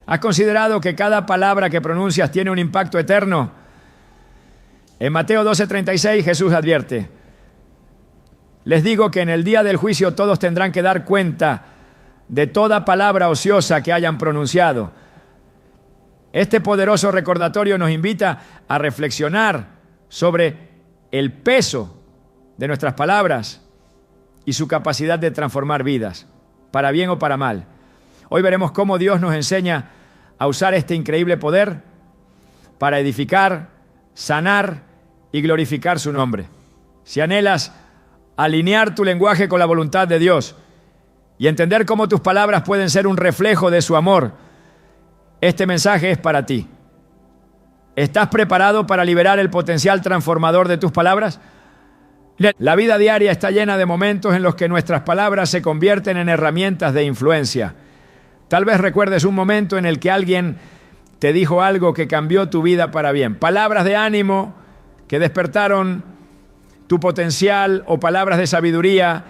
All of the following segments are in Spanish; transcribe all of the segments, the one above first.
¿Has considerado que cada palabra que pronuncias tiene un impacto eterno? En Mateo 12:36 Jesús advierte: les digo que en el día del juicio todos tendrán que dar cuenta de toda palabra ociosa que hayan pronunciado. Este poderoso recordatorio nos invita a reflexionar sobre el peso de nuestras palabras y su capacidad de transformar vidas, para bien o para mal. Hoy veremos cómo Dios nos enseña a usar este increíble poder para edificar, sanar y glorificar su nombre. Si anhelas alinear tu lenguaje con la voluntad de Dios y entender cómo tus palabras pueden ser un reflejo de su amor, este mensaje es para ti. ¿Estás preparado para liberar el potencial transformador de tus palabras? La vida diaria está llena de momentos en los que nuestras palabras se convierten en herramientas de influencia. Tal vez recuerdes un momento en el que alguien te dijo algo que cambió tu vida para bien. Palabras de ánimo que despertaron tu potencial o palabras de sabiduría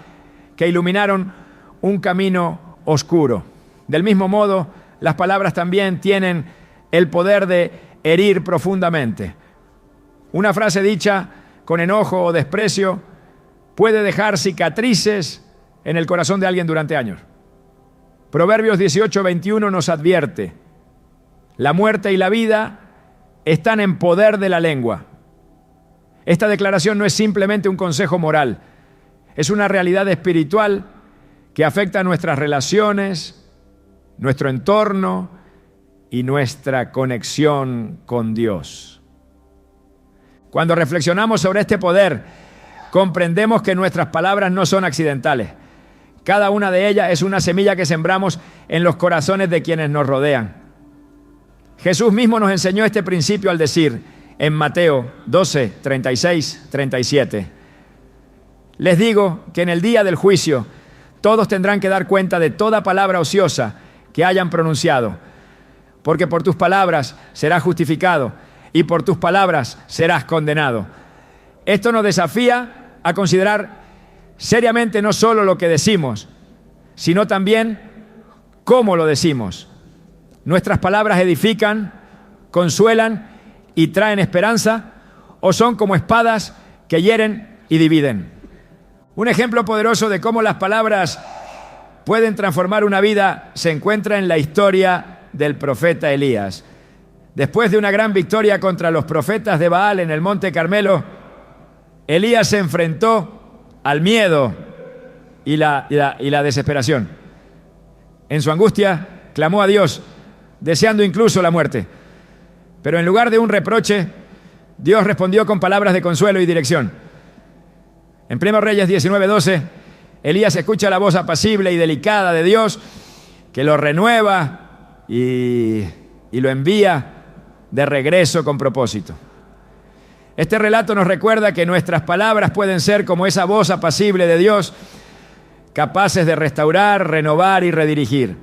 que iluminaron un camino oscuro. Del mismo modo, las palabras también tienen el poder de herir profundamente. Una frase dicha con enojo o desprecio puede dejar cicatrices en el corazón de alguien durante años. Proverbios 18:21 nos advierte: la muerte y la vida están en poder de la lengua. Esta declaración no es simplemente un consejo moral, es una realidad espiritual que afecta a nuestras relaciones, nuestro entorno y nuestra conexión con Dios. Cuando reflexionamos sobre este poder, comprendemos que nuestras palabras no son accidentales. Cada una de ellas es una semilla que sembramos en los corazones de quienes nos rodean. Jesús mismo nos enseñó este principio al decir en Mateo 12:36-37: les digo que en el día del juicio todos tendrán que dar cuenta de toda palabra ociosa que hayan pronunciado, porque por tus palabras serás justificado y por tus palabras serás condenado. Esto nos desafía a considerar seriamente no solo lo que decimos, sino también cómo lo decimos. ¿Nuestras palabras edifican, consuelan y traen esperanza, o son como espadas que hieren y dividen? Un ejemplo poderoso de cómo las palabras pueden transformar una vida se encuentra en la historia del profeta Elías. Después de una gran victoria contra los profetas de Baal en el Monte Carmelo, Elías se enfrentó al miedo y la desesperación. En su angustia clamó a Dios, deseando incluso la muerte. Pero en lugar de un reproche, Dios respondió con palabras de consuelo y dirección. En 1 Reyes 19:12, Elías escucha la voz apacible y delicada de Dios que lo renueva y lo envía de regreso con propósito. Este relato nos recuerda que nuestras palabras pueden ser como esa voz apacible de Dios, capaces de restaurar, renovar y redirigir.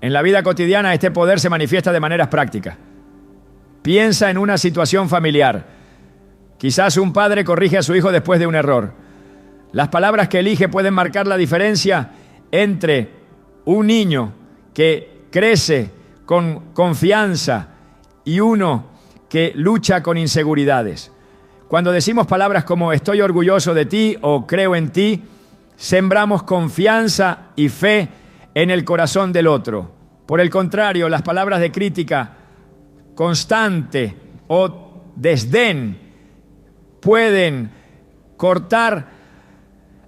En la vida cotidiana este poder se manifiesta de maneras prácticas. Piensa en una situación familiar. Quizás un padre corrige a su hijo después de un error. Las palabras que elige pueden marcar la diferencia entre un niño que crece con confianza y uno que lucha con inseguridades. Cuando decimos palabras como estoy orgulloso de ti o creo en ti, sembramos confianza y fe en el corazón del otro. Por el contrario, las palabras de crítica constante o desdén pueden cortar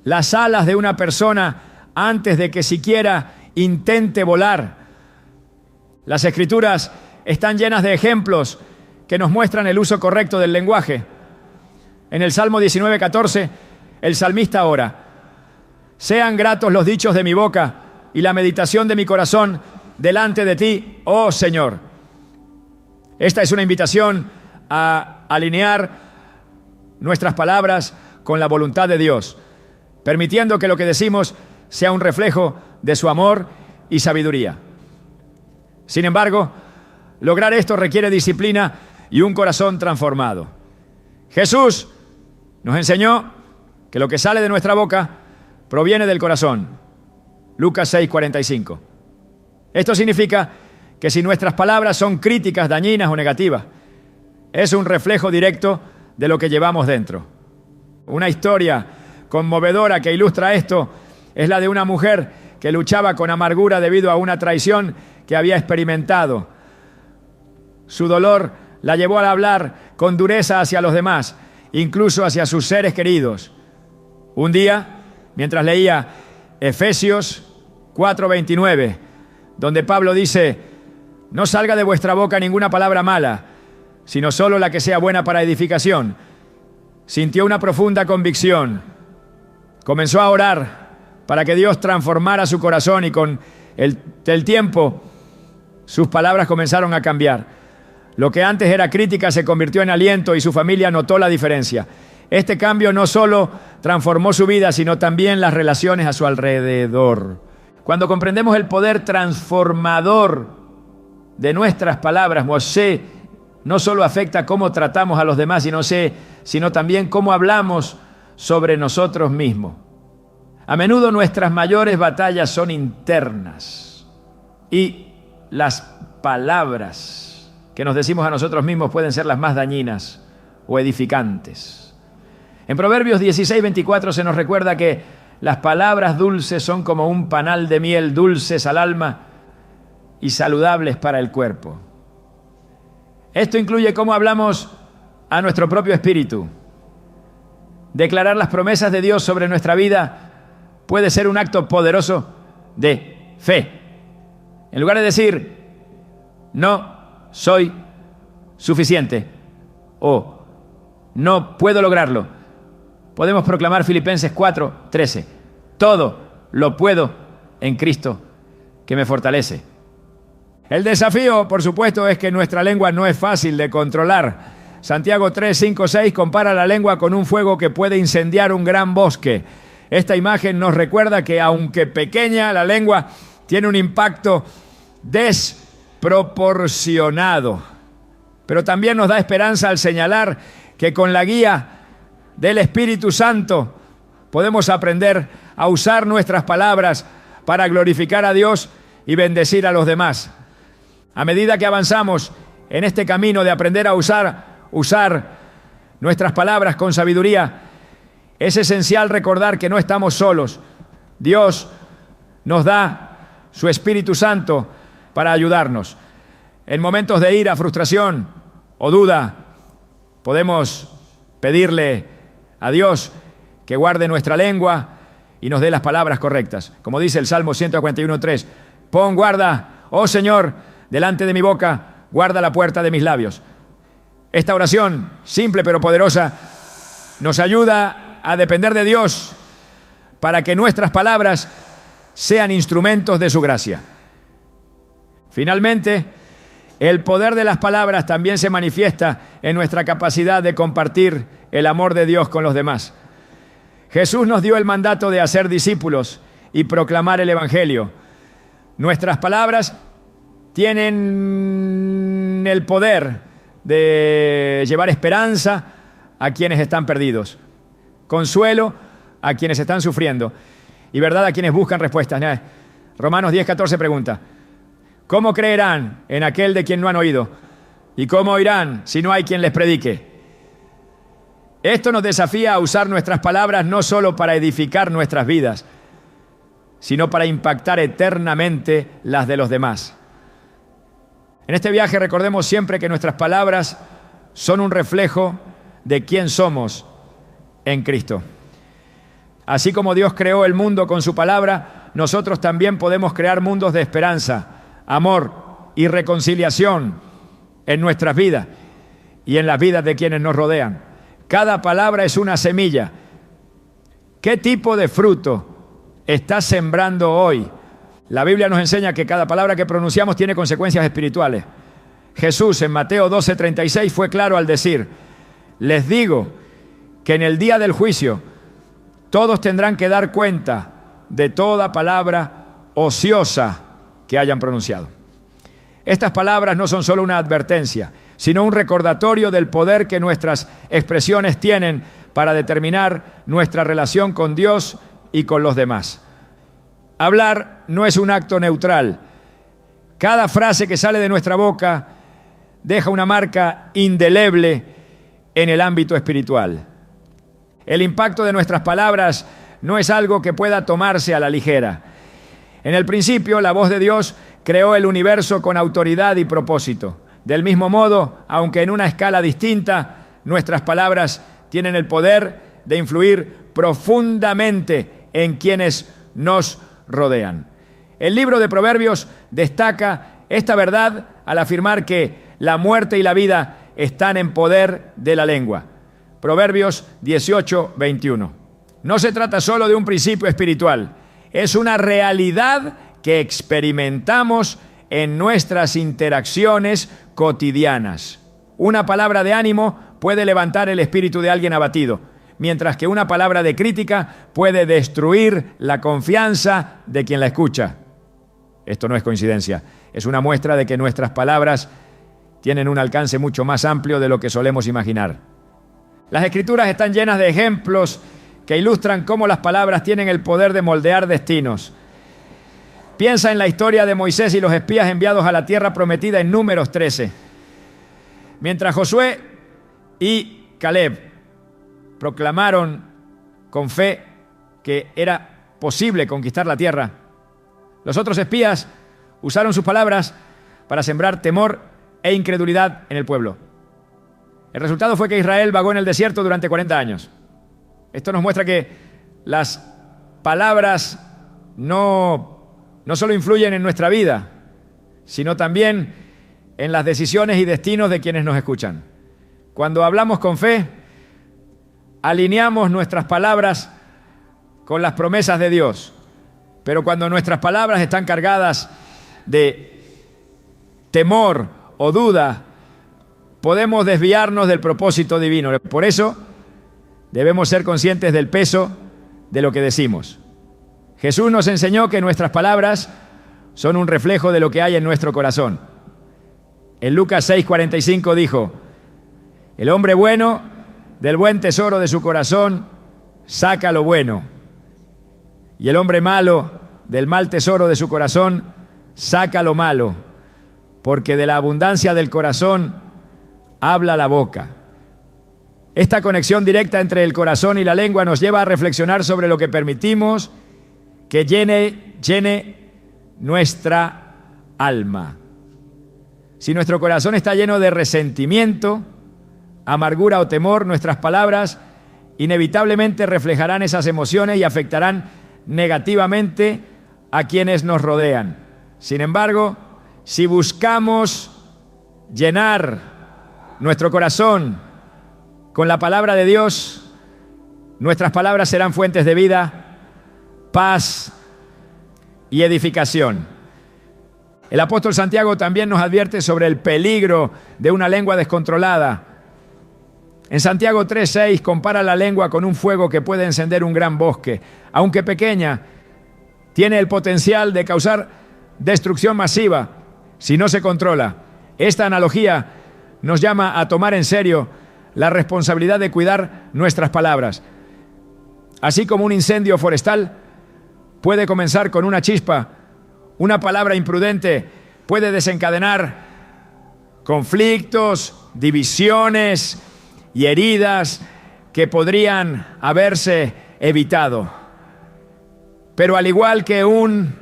las alas de una persona antes de que siquiera intente volar. Las Escrituras están llenas de ejemplos que nos muestran el uso correcto del lenguaje. En el Salmo 19:14, el salmista ora: sean gratos los dichos de mi boca y la meditación de mi corazón delante de ti, oh Señor. Esta es una invitación a alinear nuestras palabras con la voluntad de Dios, permitiendo que lo que decimos sea un reflejo de su amor y sabiduría. Sin embargo, lograr esto requiere disciplina y un corazón transformado. Jesús nos enseñó que lo que sale de nuestra boca proviene del corazón. Lucas 6:45. Esto significa que si nuestras palabras son críticas, dañinas o negativas, es un reflejo directo de lo que llevamos dentro. Una historia conmovedora que ilustra esto es la de una mujer que luchaba con amargura debido a una traición que había experimentado. Su dolor la llevó a hablar con dureza hacia los demás, incluso hacia sus seres queridos. Un día, mientras leía Efesios 4:29, donde Pablo dice: no salga de vuestra boca ninguna palabra mala, sino solo la que sea buena para edificación, sintió una profunda convicción. Comenzó a orar para que Dios transformara su corazón y con el tiempo sus palabras comenzaron a cambiar. Lo que antes era crítica se convirtió en aliento y su familia notó la diferencia. Este cambio no solo transformó su vida, sino también las relaciones a su alrededor. Cuando comprendemos el poder transformador de nuestras palabras, Moshe no solo afecta cómo tratamos a los demás, sino también cómo hablamos sobre nosotros mismos. A menudo nuestras mayores batallas son internas y las palabras que nos decimos a nosotros mismos pueden ser las más dañinas o edificantes. En Proverbios 16:24 se nos recuerda que las palabras dulces son como un panal de miel, dulces al alma y saludables para el cuerpo. Esto incluye cómo hablamos a nuestro propio espíritu. Declarar las promesas de Dios sobre nuestra vida puede ser un acto poderoso de fe. En lugar de decir, no soy suficiente o no puedo lograrlo, podemos proclamar Filipenses 4:13. Todo lo puedo en Cristo que me fortalece. El desafío, por supuesto, es que nuestra lengua no es fácil de controlar. Santiago 3:5-6 compara la lengua con un fuego que puede incendiar un gran bosque. Esta imagen nos recuerda que, aunque pequeña, la lengua tiene un impacto desproporcionado. Pero también nos da esperanza al señalar que con la guía del Espíritu Santo podemos aprender a usar nuestras palabras para glorificar a Dios y bendecir a los demás. A medida que avanzamos en este camino de aprender a usar nuestras palabras con sabiduría, es esencial recordar que no estamos solos. Dios nos da su Espíritu Santo para ayudarnos. En momentos de ira, frustración o duda, podemos pedirle a Dios que guarde nuestra lengua y nos dé las palabras correctas. Como dice el Salmo 141:3, pon guarda, oh Señor, delante de mi boca, guarda la puerta de mis labios. Esta oración, simple pero poderosa, nos ayuda a depender de Dios para que nuestras palabras sean instrumentos de su gracia. Finalmente, el poder de las palabras también se manifiesta en nuestra capacidad de compartir el amor de Dios con los demás. Jesús nos dio el mandato de hacer discípulos y proclamar el Evangelio. Nuestras palabras tienen el poder de llevar esperanza a quienes están perdidos, consuelo a quienes están sufriendo y verdad a quienes buscan respuestas. Romanos 10:14 pregunta: ¿cómo creerán en aquel de quien no han oído? ¿Y cómo oirán si no hay quien les predique? Esto nos desafía a usar nuestras palabras no solo para edificar nuestras vidas, sino para impactar eternamente las de los demás. En este viaje recordemos siempre que nuestras palabras son un reflejo de quién somos en Cristo. Así como Dios creó el mundo con su palabra, nosotros también podemos crear mundos de esperanza, amor y reconciliación en nuestras vidas y en las vidas de quienes nos rodean. Cada palabra es una semilla. ¿Qué tipo de fruto estás sembrando hoy? La Biblia nos enseña que cada palabra que pronunciamos tiene consecuencias espirituales. Jesús en Mateo 12:36 fue claro al decir: les digo que en el día del juicio todos tendrán que dar cuenta de toda palabra ociosa que hayan pronunciado. Estas palabras no son solo una advertencia, sino un recordatorio del poder que nuestras expresiones tienen para determinar nuestra relación con Dios y con los demás. Hablar no es un acto neutral. Cada frase que sale de nuestra boca deja una marca indeleble en el ámbito espiritual. El impacto de nuestras palabras no es algo que pueda tomarse a la ligera. En el principio, la voz de Dios creó el universo con autoridad y propósito. Del mismo modo, aunque en una escala distinta, nuestras palabras tienen el poder de influir profundamente en quienes nos rodean. El libro de Proverbios destaca esta verdad al afirmar que la muerte y la vida están en poder de la lengua. Proverbios 18, 21. No se trata solo de un principio espiritual, es una realidad que experimentamos en nuestras interacciones cotidianas. Una palabra de ánimo puede levantar el espíritu de alguien abatido, mientras que una palabra de crítica puede destruir la confianza de quien la escucha. Esto no es coincidencia, es una muestra de que nuestras palabras tienen un alcance mucho más amplio de lo que solemos imaginar. Las Escrituras están llenas de ejemplos que ilustran cómo las palabras tienen el poder de moldear destinos. Piensa en la historia de Moisés y los espías enviados a la tierra prometida en Números 13. Mientras Josué y Caleb proclamaron con fe que era posible conquistar la tierra, los otros espías usaron sus palabras para sembrar temor e incredulidad en el pueblo. El resultado fue que Israel vagó en el desierto durante 40 años. Esto nos muestra que las palabras no solo influyen en nuestra vida, sino también en las decisiones y destinos de quienes nos escuchan. Cuando hablamos con fe, alineamos nuestras palabras con las promesas de Dios. Pero cuando nuestras palabras están cargadas de temor o duda, podemos desviarnos del propósito divino. Por eso debemos ser conscientes del peso de lo que decimos. Jesús nos enseñó que nuestras palabras son un reflejo de lo que hay en nuestro corazón. En Lucas 6:45 dijo: el hombre bueno del buen tesoro de su corazón saca lo bueno, y el hombre malo del mal tesoro de su corazón saca lo malo, porque de la abundancia del corazón habla la boca. Esta conexión directa entre el corazón y la lengua nos lleva a reflexionar sobre lo que permitimos que llene nuestra alma. Si nuestro corazón está lleno de resentimiento, amargura o temor, nuestras palabras inevitablemente reflejarán esas emociones y afectarán negativamente a quienes nos rodean. Sin embargo, si buscamos llenar nuestro corazón con la palabra de Dios, nuestras palabras serán fuentes de vida, paz y edificación. El apóstol Santiago también nos advierte sobre el peligro de una lengua descontrolada. En Santiago 3:6 compara la lengua con un fuego que puede encender un gran bosque. Aunque pequeña, tiene el potencial de causar destrucción masiva si no se controla. Esta analogía nos llama a tomar en serio la responsabilidad de cuidar nuestras palabras. Así como un incendio forestal puede comenzar con una chispa, una palabra imprudente puede desencadenar conflictos, divisiones y heridas que podrían haberse evitado. Pero al igual que un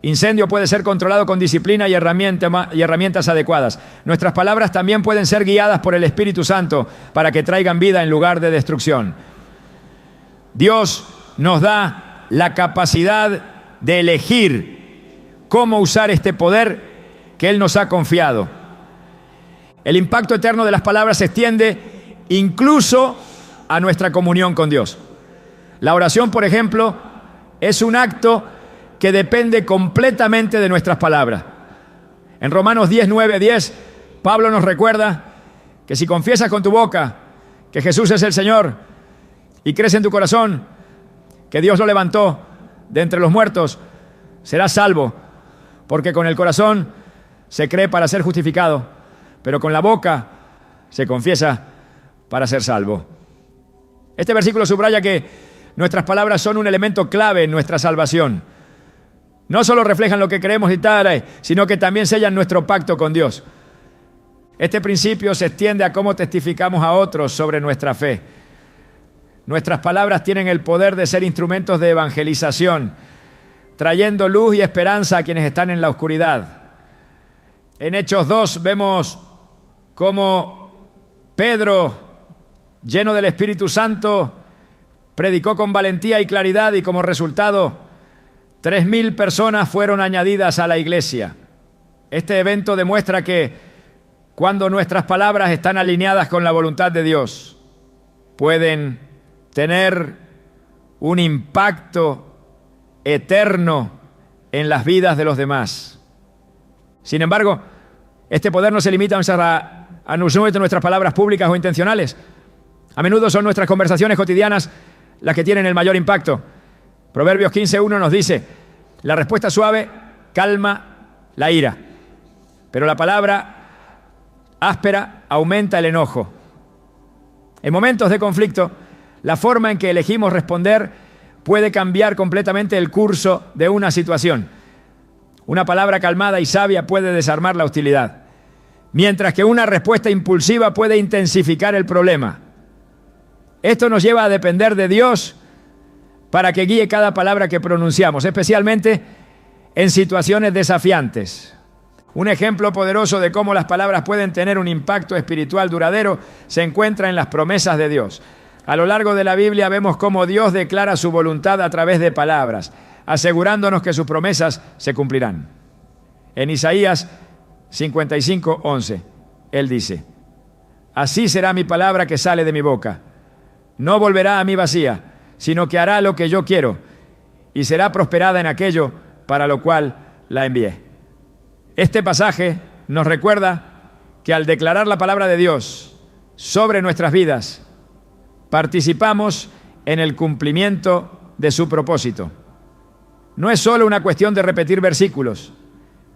incendio puede ser controlado con disciplina y herramientas adecuadas, nuestras palabras también pueden ser guiadas por el Espíritu Santo para que traigan vida en lugar de destrucción. Dios nos da la capacidad de elegir cómo usar este poder que Él nos ha confiado. El impacto eterno de las palabras se extiende incluso a nuestra comunión con Dios. La oración, por ejemplo, es un acto que depende completamente de nuestras palabras. En Romanos 10:9-10, Pablo nos recuerda que si confiesas con tu boca que Jesús es el Señor y crees en tu corazón que Dios lo levantó de entre los muertos, serás salvo, porque con el corazón se cree para ser justificado, pero con la boca se confiesa para ser salvo. Este versículo subraya que nuestras palabras son un elemento clave en nuestra salvación. No solo reflejan lo que creemos y tal, sino que también sellan nuestro pacto con Dios. Este principio se extiende a cómo testificamos a otros sobre nuestra fe. Nuestras palabras tienen el poder de ser instrumentos de evangelización, trayendo luz y esperanza a quienes están en la oscuridad. En Hechos 2 vemos cómo Pedro, lleno del Espíritu Santo, predicó con valentía y claridad y como resultado 3.000 personas fueron añadidas a la iglesia. Este evento demuestra que cuando nuestras palabras están alineadas con la voluntad de Dios, pueden tener un impacto eterno en las vidas de los demás. Sin embargo, este poder no se limita a nuestras palabras públicas o intencionales. A menudo son nuestras conversaciones cotidianas las que tienen el mayor impacto. Proverbios 15:1 nos dice: la respuesta suave calma la ira, pero la palabra áspera aumenta el enojo. En momentos de conflicto, la forma en que elegimos responder puede cambiar completamente el curso de una situación. Una palabra calmada y sabia puede desarmar la hostilidad, mientras que una respuesta impulsiva puede intensificar el problema. Esto nos lleva a depender de Dios para que guíe cada palabra que pronunciamos, especialmente en situaciones desafiantes. Un ejemplo poderoso de cómo las palabras pueden tener un impacto espiritual duradero se encuentra en las promesas de Dios. A lo largo de la Biblia vemos cómo Dios declara su voluntad a través de palabras, asegurándonos que sus promesas se cumplirán. En Isaías 55:11, Él dice: así será mi palabra que sale de mi boca. No volverá a mí vacía, sino que hará lo que yo quiero y será prosperada en aquello para lo cual la envié. Este pasaje nos recuerda que al declarar la palabra de Dios sobre nuestras vidas, participamos en el cumplimiento de su propósito. No es solo una cuestión de repetir versículos,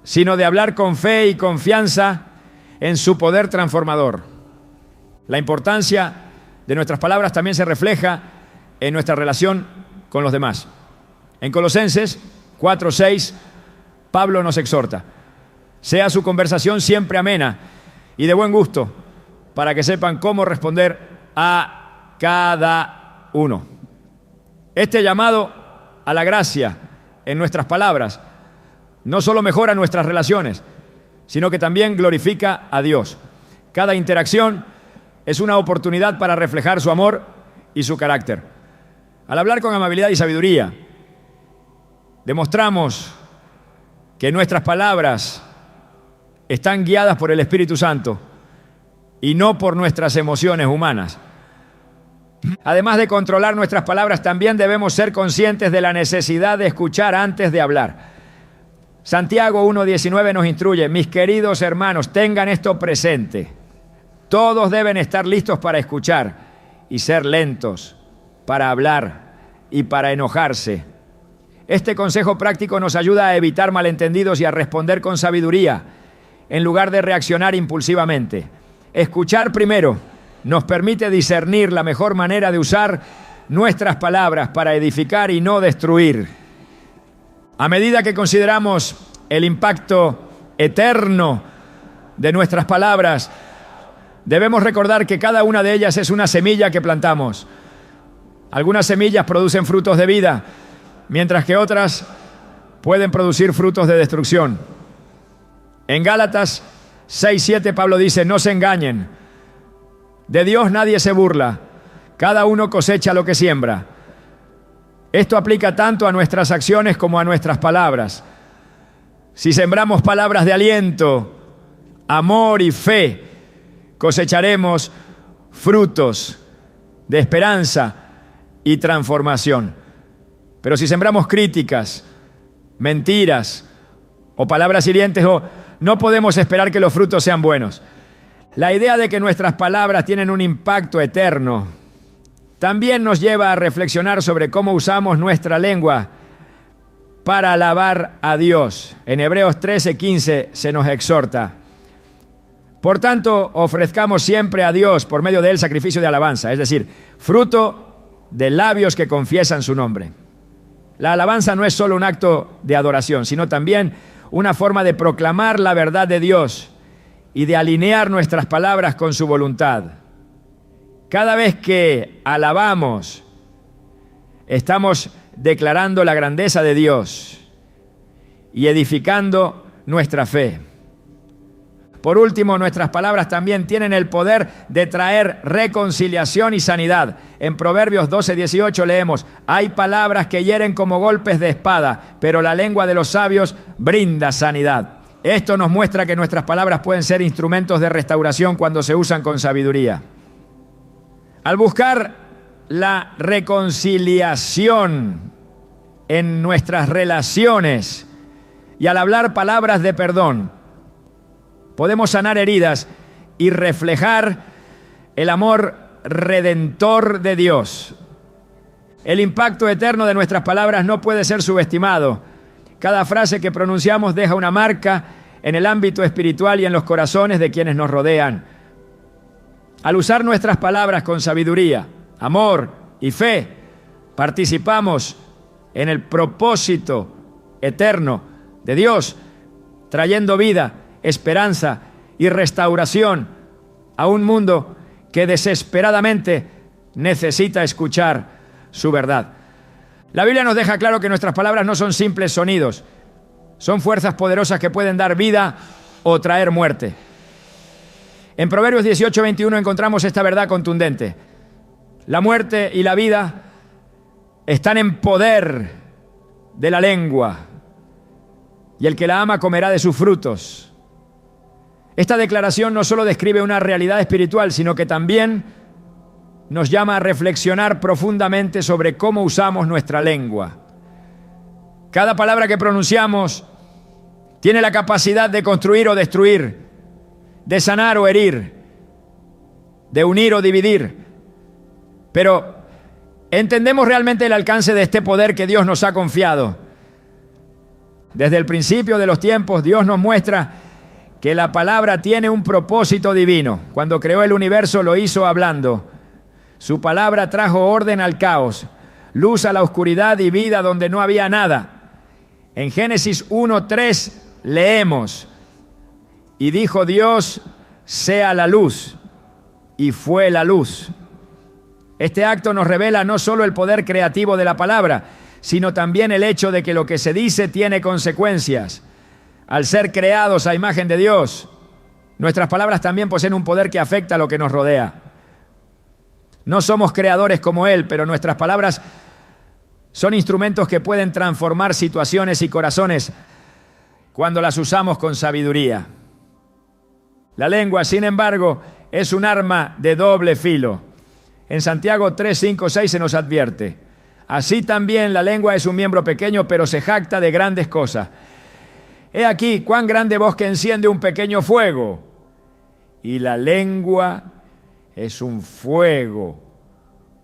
sino de hablar con fe y confianza en su poder transformador. La importancia de nuestras palabras también se refleja en nuestra relación con los demás. En Colosenses 4:6, Pablo nos exhorta: sea su conversación siempre amena y de buen gusto, para que sepan cómo responder a cada uno. Este llamado a la gracia en nuestras palabras no solo mejora nuestras relaciones, sino que también glorifica a Dios. Cada interacción es una oportunidad para reflejar su amor y su carácter. Al hablar con amabilidad y sabiduría, demostramos que nuestras palabras están guiadas por el Espíritu Santo y no por nuestras emociones humanas. Además de controlar nuestras palabras, también debemos ser conscientes de la necesidad de escuchar antes de hablar. Santiago 1:19 nos instruye: mis queridos hermanos, tengan esto presente. Todos deben estar listos para escuchar y ser lentos para hablar y para enojarse. Este consejo práctico nos ayuda a evitar malentendidos y a responder con sabiduría, en lugar de reaccionar impulsivamente. Escuchar primero nos permite discernir la mejor manera de usar nuestras palabras para edificar y no destruir. A medida que consideramos el impacto eterno de nuestras palabras, debemos recordar que cada una de ellas es una semilla que plantamos. Algunas semillas producen frutos de vida, mientras que otras pueden producir frutos de destrucción. En Gálatas 6:7 Pablo dice: no se engañen. De Dios nadie se burla. Cada uno cosecha lo que siembra. Esto aplica tanto a nuestras acciones como a nuestras palabras. Si sembramos palabras de aliento, amor y fe, cosecharemos frutos de esperanza y transformación. Pero si sembramos críticas, mentiras o palabras hirientes, no podemos esperar que los frutos sean buenos. La idea de que nuestras palabras tienen un impacto eterno también nos lleva a reflexionar sobre cómo usamos nuestra lengua para alabar a Dios. En Hebreos 13:15 se nos exhorta: por tanto, ofrezcamos siempre a Dios por medio de él sacrificio de alabanza, es decir, fruto de labios que confiesan su nombre. La alabanza no es solo un acto de adoración, sino también una forma de proclamar la verdad de Dios y de alinear nuestras palabras con su voluntad. Cada vez que alabamos, estamos declarando la grandeza de Dios y edificando nuestra fe. Por último, nuestras palabras también tienen el poder de traer reconciliación y sanidad. En Proverbios 12:18 leemos: hay palabras que hieren como golpes de espada, pero la lengua de los sabios brinda sanidad. Esto nos muestra que nuestras palabras pueden ser instrumentos de restauración cuando se usan con sabiduría. Al buscar la reconciliación en nuestras relaciones y al hablar palabras de perdón, podemos sanar heridas y reflejar el amor redentor de Dios. El impacto eterno de nuestras palabras no puede ser subestimado. Cada frase que pronunciamos deja una marca en el ámbito espiritual y en los corazones de quienes nos rodean. Al usar nuestras palabras con sabiduría, amor y fe, participamos en el propósito eterno de Dios, trayendo vida, esperanza y restauración a un mundo que desesperadamente necesita escuchar su verdad. La Biblia nos deja claro que nuestras palabras no son simples sonidos, son fuerzas poderosas que pueden dar vida o traer muerte. En Proverbios 18:21 encontramos esta verdad contundente: la muerte y la vida están en poder de la lengua, y el que la ama comerá de sus frutos. Esta declaración no solo describe una realidad espiritual, sino que también nos llama a reflexionar profundamente sobre cómo usamos nuestra lengua. Cada palabra que pronunciamos tiene la capacidad de construir o destruir, de sanar o herir, de unir o dividir. Pero ¿entendemos realmente el alcance de este poder que Dios nos ha confiado? Desde el principio de los tiempos, Dios nos muestra que la palabra tiene un propósito divino. Cuando creó el universo, lo hizo hablando. Su palabra trajo orden al caos, luz a la oscuridad y vida donde no había nada. En Génesis 1:3 leemos: y dijo Dios, sea la luz, y fue la luz. Este acto nos revela no solo el poder creativo de la palabra, sino también el hecho de que lo que se dice tiene consecuencias. Al ser creados a imagen de Dios, nuestras palabras también poseen un poder que afecta a lo que nos rodea. No somos creadores como Él, pero nuestras palabras son instrumentos que pueden transformar situaciones y corazones cuando las usamos con sabiduría. La lengua, sin embargo, es un arma de doble filo. En Santiago 3:5-6 se nos advierte: así también la lengua es un miembro pequeño, pero se jacta de grandes cosas. He aquí cuán grande bosque enciende un pequeño fuego, y la lengua es un fuego,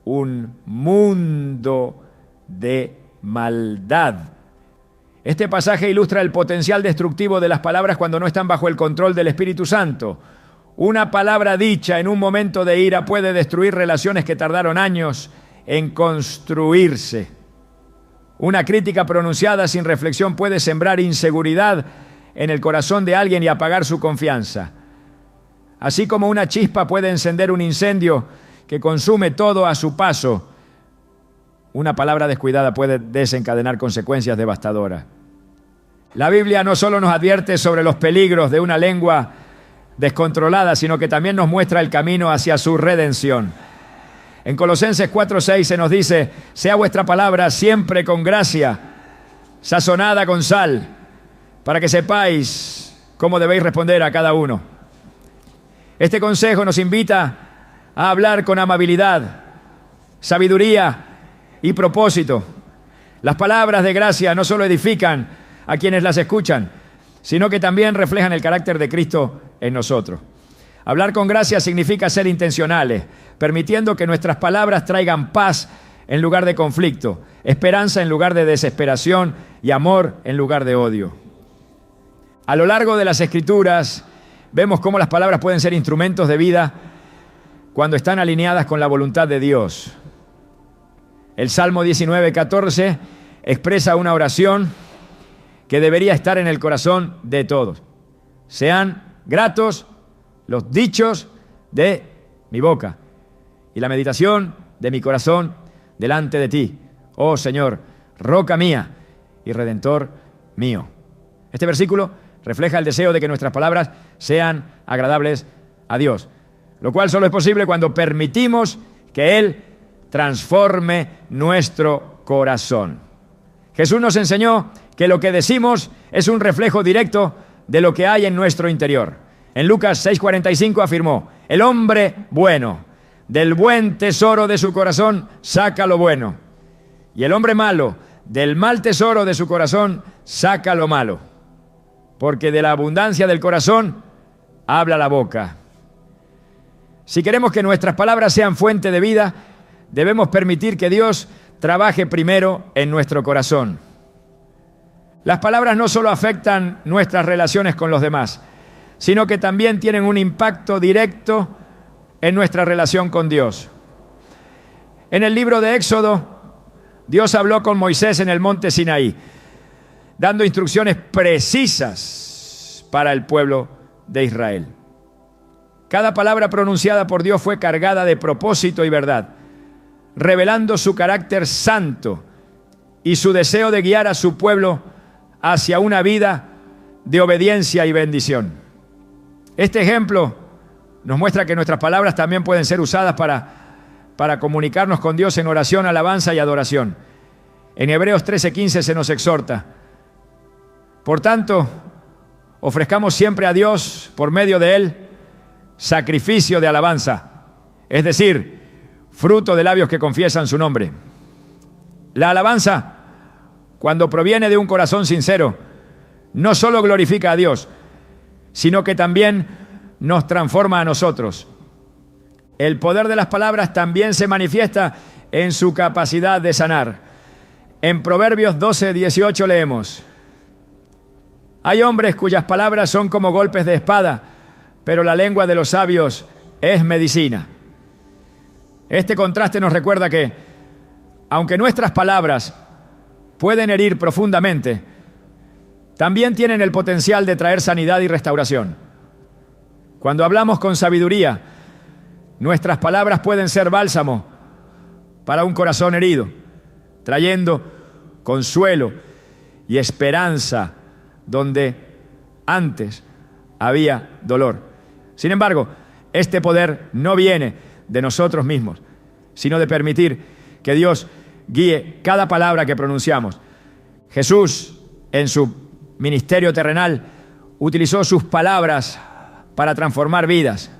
un mundo de maldad. Este pasaje ilustra el potencial destructivo de las palabras cuando no están bajo el control del Espíritu Santo. Una palabra dicha en un momento de ira puede destruir relaciones que tardaron años en construirse. Una crítica pronunciada sin reflexión puede sembrar inseguridad en el corazón de alguien y apagar su confianza. Así como una chispa puede encender un incendio que consume todo a su paso, una palabra descuidada puede desencadenar consecuencias devastadoras. La Biblia no solo nos advierte sobre los peligros de una lengua descontrolada, sino que también nos muestra el camino hacia su redención. En Colosenses 4:6 se nos dice: sea vuestra palabra siempre con gracia, sazonada con sal, para que sepáis cómo debéis responder a cada uno. Este consejo nos invita a hablar con amabilidad, sabiduría y propósito. Las palabras de gracia no solo edifican a quienes las escuchan, sino que también reflejan el carácter de Cristo en nosotros. Hablar con gracia significa ser intencionales, permitiendo que nuestras palabras traigan paz en lugar de conflicto, esperanza en lugar de desesperación y amor en lugar de odio. A lo largo de las Escrituras vemos cómo las palabras pueden ser instrumentos de vida cuando están alineadas con la voluntad de Dios. El Salmo 19:14 expresa una oración que debería estar en el corazón de todos. Sean gratos los dichos de mi boca y la meditación de mi corazón delante de ti, oh Señor, roca mía y redentor mío. Este versículo refleja el deseo de que nuestras palabras sean agradables a Dios, lo cual solo es posible cuando permitimos que Él transforme nuestro corazón. Jesús nos enseñó que lo que decimos es un reflejo directo de lo que hay en nuestro interior. En Lucas 6:45 afirmó: el hombre bueno, del buen tesoro de su corazón saca lo bueno, y el hombre malo, del mal tesoro de su corazón saca lo malo, porque de la abundancia del corazón habla la boca. Si queremos que nuestras palabras sean fuente de vida, debemos permitir que Dios trabaje primero en nuestro corazón. Las palabras no solo afectan nuestras relaciones con los demás, sino que también tienen un impacto directo en nuestra relación con Dios. En el libro de Éxodo, Dios habló con Moisés en el monte Sinaí, dando instrucciones precisas para el pueblo de Israel. Cada palabra pronunciada por Dios fue cargada de propósito y verdad, revelando su carácter santo y su deseo de guiar a su pueblo hacia una vida de obediencia y bendición. Este ejemplo nos muestra que nuestras palabras también pueden ser usadas para comunicarnos con Dios en oración, alabanza y adoración. En Hebreos 13:15 se nos exhorta: por tanto, ofrezcamos siempre a Dios, por medio de Él, sacrificio de alabanza, es decir, fruto de labios que confiesan su nombre. La alabanza, cuando proviene de un corazón sincero, no solo glorifica a Dios, sino que también nos transforma a nosotros. El poder de las palabras también se manifiesta en su capacidad de sanar. En Proverbios 12:18 leemos: hay hombres cuyas palabras son como golpes de espada, pero la lengua de los sabios es medicina. Este contraste nos recuerda que, aunque nuestras palabras pueden herir profundamente, también tienen el potencial de traer sanidad y restauración. Cuando hablamos con sabiduría, nuestras palabras pueden ser bálsamo para un corazón herido, trayendo consuelo y esperanza donde antes había dolor. Sin embargo, este poder no viene de nosotros mismos, sino de permitir que Dios guíe cada palabra que pronunciamos. Jesús, en su ministerio terrenal, utilizó sus palabras para transformar vidas.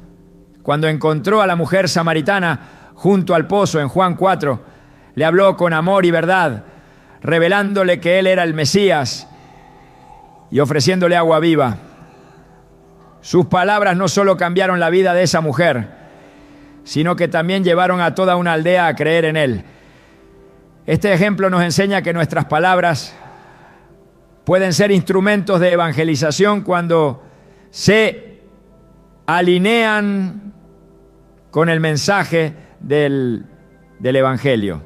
Cuando encontró a la mujer samaritana junto al pozo en Juan 4, le habló con amor y verdad, revelándole que Él era el Mesías y ofreciéndole agua viva. Sus palabras no solo cambiaron la vida de esa mujer, sino que también llevaron a toda una aldea a creer en Él. Este ejemplo nos enseña que nuestras palabras pueden ser instrumentos de evangelización cuando se alinean con el mensaje del Evangelio.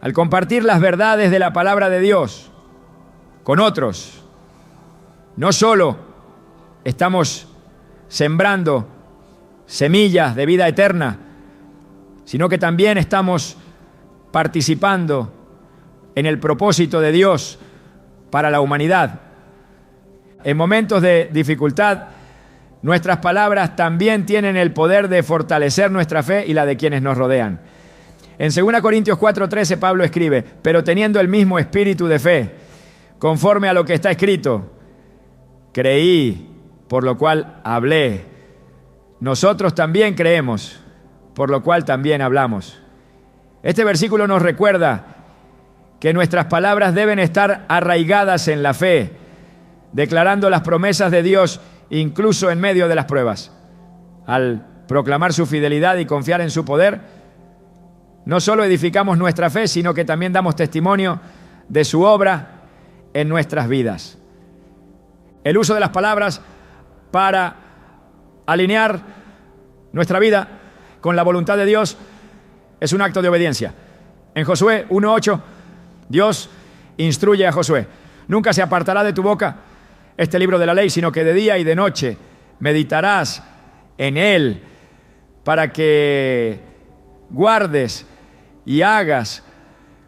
Al compartir las verdades de la palabra de Dios con otros, no solo estamos sembrando semillas de vida eterna, sino que también estamos participando en el propósito de Dios para la humanidad. En momentos de dificultad, nuestras palabras también tienen el poder de fortalecer nuestra fe y la de quienes nos rodean. En 2 Corintios 4:13 Pablo escribe: pero teniendo el mismo espíritu de fe, conforme a lo que está escrito, creí, por lo cual hablé. Nosotros también creemos, por lo cual también hablamos. Este versículo nos recuerda que nuestras palabras deben estar arraigadas en la fe, declarando las promesas de Dios incluso en medio de las pruebas. Al proclamar su fidelidad y confiar en su poder, no solo edificamos nuestra fe, sino que también damos testimonio de su obra en nuestras vidas. El uso de las palabras para alinear nuestra vida con la voluntad de Dios es un acto de obediencia. En Josué 1:8, Dios instruye a Josué. Nunca se apartará de tu boca este libro de la ley, sino que de día y de noche meditarás en él para que guardes y hagas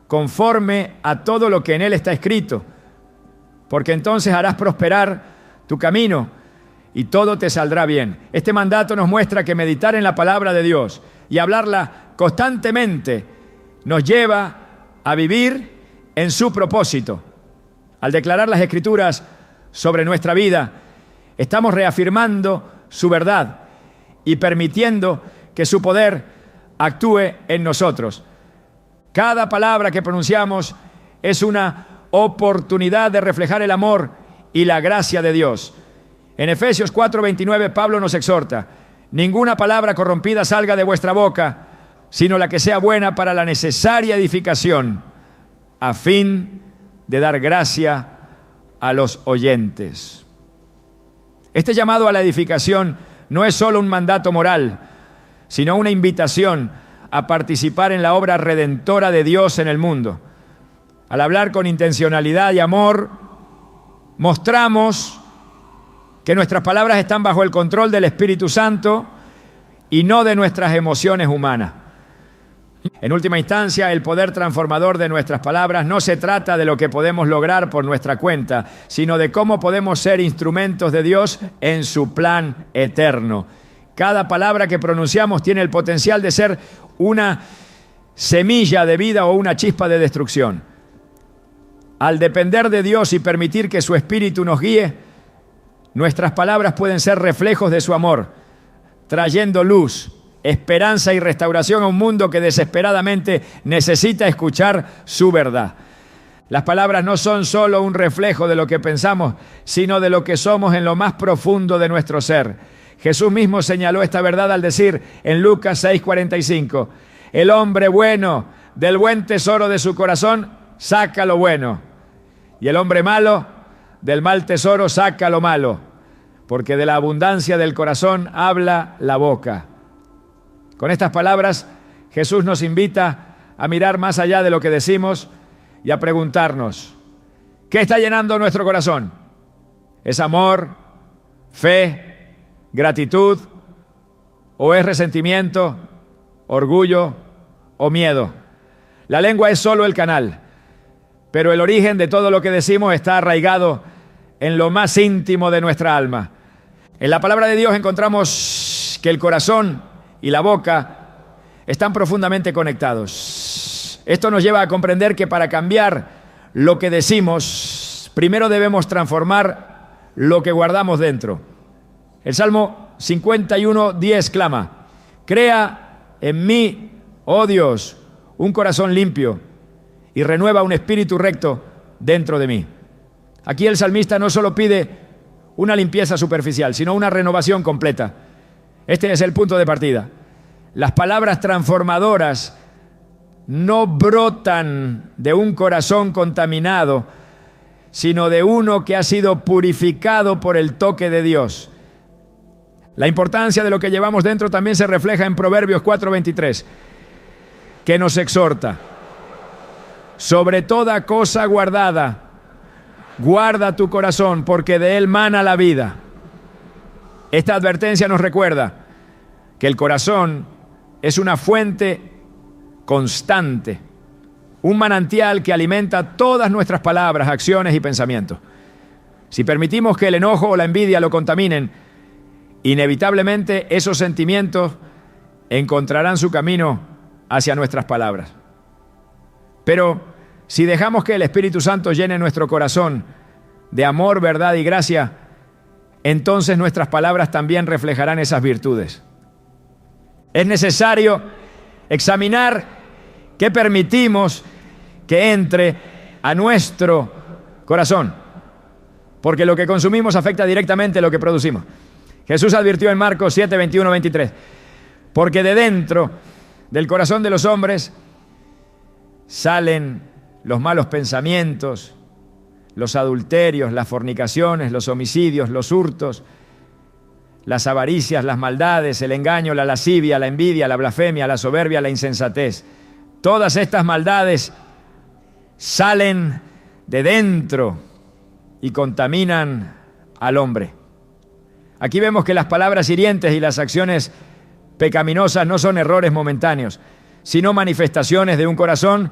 conforme a todo lo que en él está escrito, porque entonces harás prosperar tu camino y todo te saldrá bien. Este mandato nos muestra que meditar en la palabra de Dios y hablarla constantemente nos lleva a vivir en su propósito. Al declarar las Escrituras sobre nuestra vida, estamos reafirmando su verdad y permitiendo que su poder actúe en nosotros. Cada palabra que pronunciamos es una oportunidad de reflejar el amor y la gracia de Dios. En Efesios 4:29, Pablo nos exhorta: ninguna palabra corrompida salga de vuestra boca, sino la que sea buena para la necesaria edificación, a fin de dar gracia a los oyentes. Este llamado a la edificación no es solo un mandato moral, sino una invitación a participar en la obra redentora de Dios en el mundo. Al hablar con intencionalidad y amor, mostramos que nuestras palabras están bajo el control del Espíritu Santo y no de nuestras emociones humanas. En última instancia, el poder transformador de nuestras palabras no se trata de lo que podemos lograr por nuestra cuenta, sino de cómo podemos ser instrumentos de Dios en su plan eterno. Cada palabra que pronunciamos tiene el potencial de ser una semilla de vida o una chispa de destrucción. Al depender de Dios y permitir que su Espíritu nos guíe, nuestras palabras pueden ser reflejos de su amor, trayendo luz, esperanza y restauración a un mundo que desesperadamente necesita escuchar su verdad. Las palabras no son solo un reflejo de lo que pensamos, sino de lo que somos en lo más profundo de nuestro ser. Jesús mismo señaló esta verdad al decir en Lucas 6:45, el hombre bueno del buen tesoro de su corazón saca lo bueno, y el hombre malo del mal tesoro saca lo malo, porque de la abundancia del corazón habla la boca. Con estas palabras, Jesús nos invita a mirar más allá de lo que decimos y a preguntarnos, ¿qué está llenando nuestro corazón? ¿Es amor, fe, gratitud, o es resentimiento, orgullo o miedo? La lengua es solo el canal, pero el origen de todo lo que decimos está arraigado en lo más íntimo de nuestra alma. En la palabra de Dios encontramos que el corazón y la boca están profundamente conectados. Esto nos lleva a comprender que para cambiar lo que decimos, primero debemos transformar lo que guardamos dentro. El Salmo 51:10 clama, crea en mí, oh Dios, un corazón limpio y renueva un espíritu recto dentro de mí. Aquí el salmista no solo pide una limpieza superficial, sino una renovación completa. Este es el punto de partida. Las palabras transformadoras no brotan de un corazón contaminado, sino de uno que ha sido purificado por el toque de Dios. La importancia de lo que llevamos dentro también se refleja en Proverbios 4:23, que nos exhorta: sobre toda cosa guardada, guarda tu corazón, porque de él mana la vida. Esta advertencia nos recuerda que el corazón es una fuente constante, un manantial que alimenta todas nuestras palabras, acciones y pensamientos. Si permitimos que el enojo o la envidia lo contaminen, inevitablemente esos sentimientos encontrarán su camino hacia nuestras palabras. Pero si dejamos que el Espíritu Santo llene nuestro corazón de amor, verdad y gracia, entonces nuestras palabras también reflejarán esas virtudes. Es necesario examinar qué permitimos que entre a nuestro corazón, porque lo que consumimos afecta directamente lo que producimos. Jesús advirtió en Marcos 7:21-23, porque de dentro del corazón de los hombres salen los malos pensamientos, los adulterios, las fornicaciones, los homicidios, los hurtos, las avaricias, las maldades, el engaño, la lascivia, la envidia, la blasfemia, la soberbia, la insensatez. Todas estas maldades salen de dentro y contaminan al hombre. Aquí vemos que las palabras hirientes y las acciones pecaminosas no son errores momentáneos, sino manifestaciones de un corazón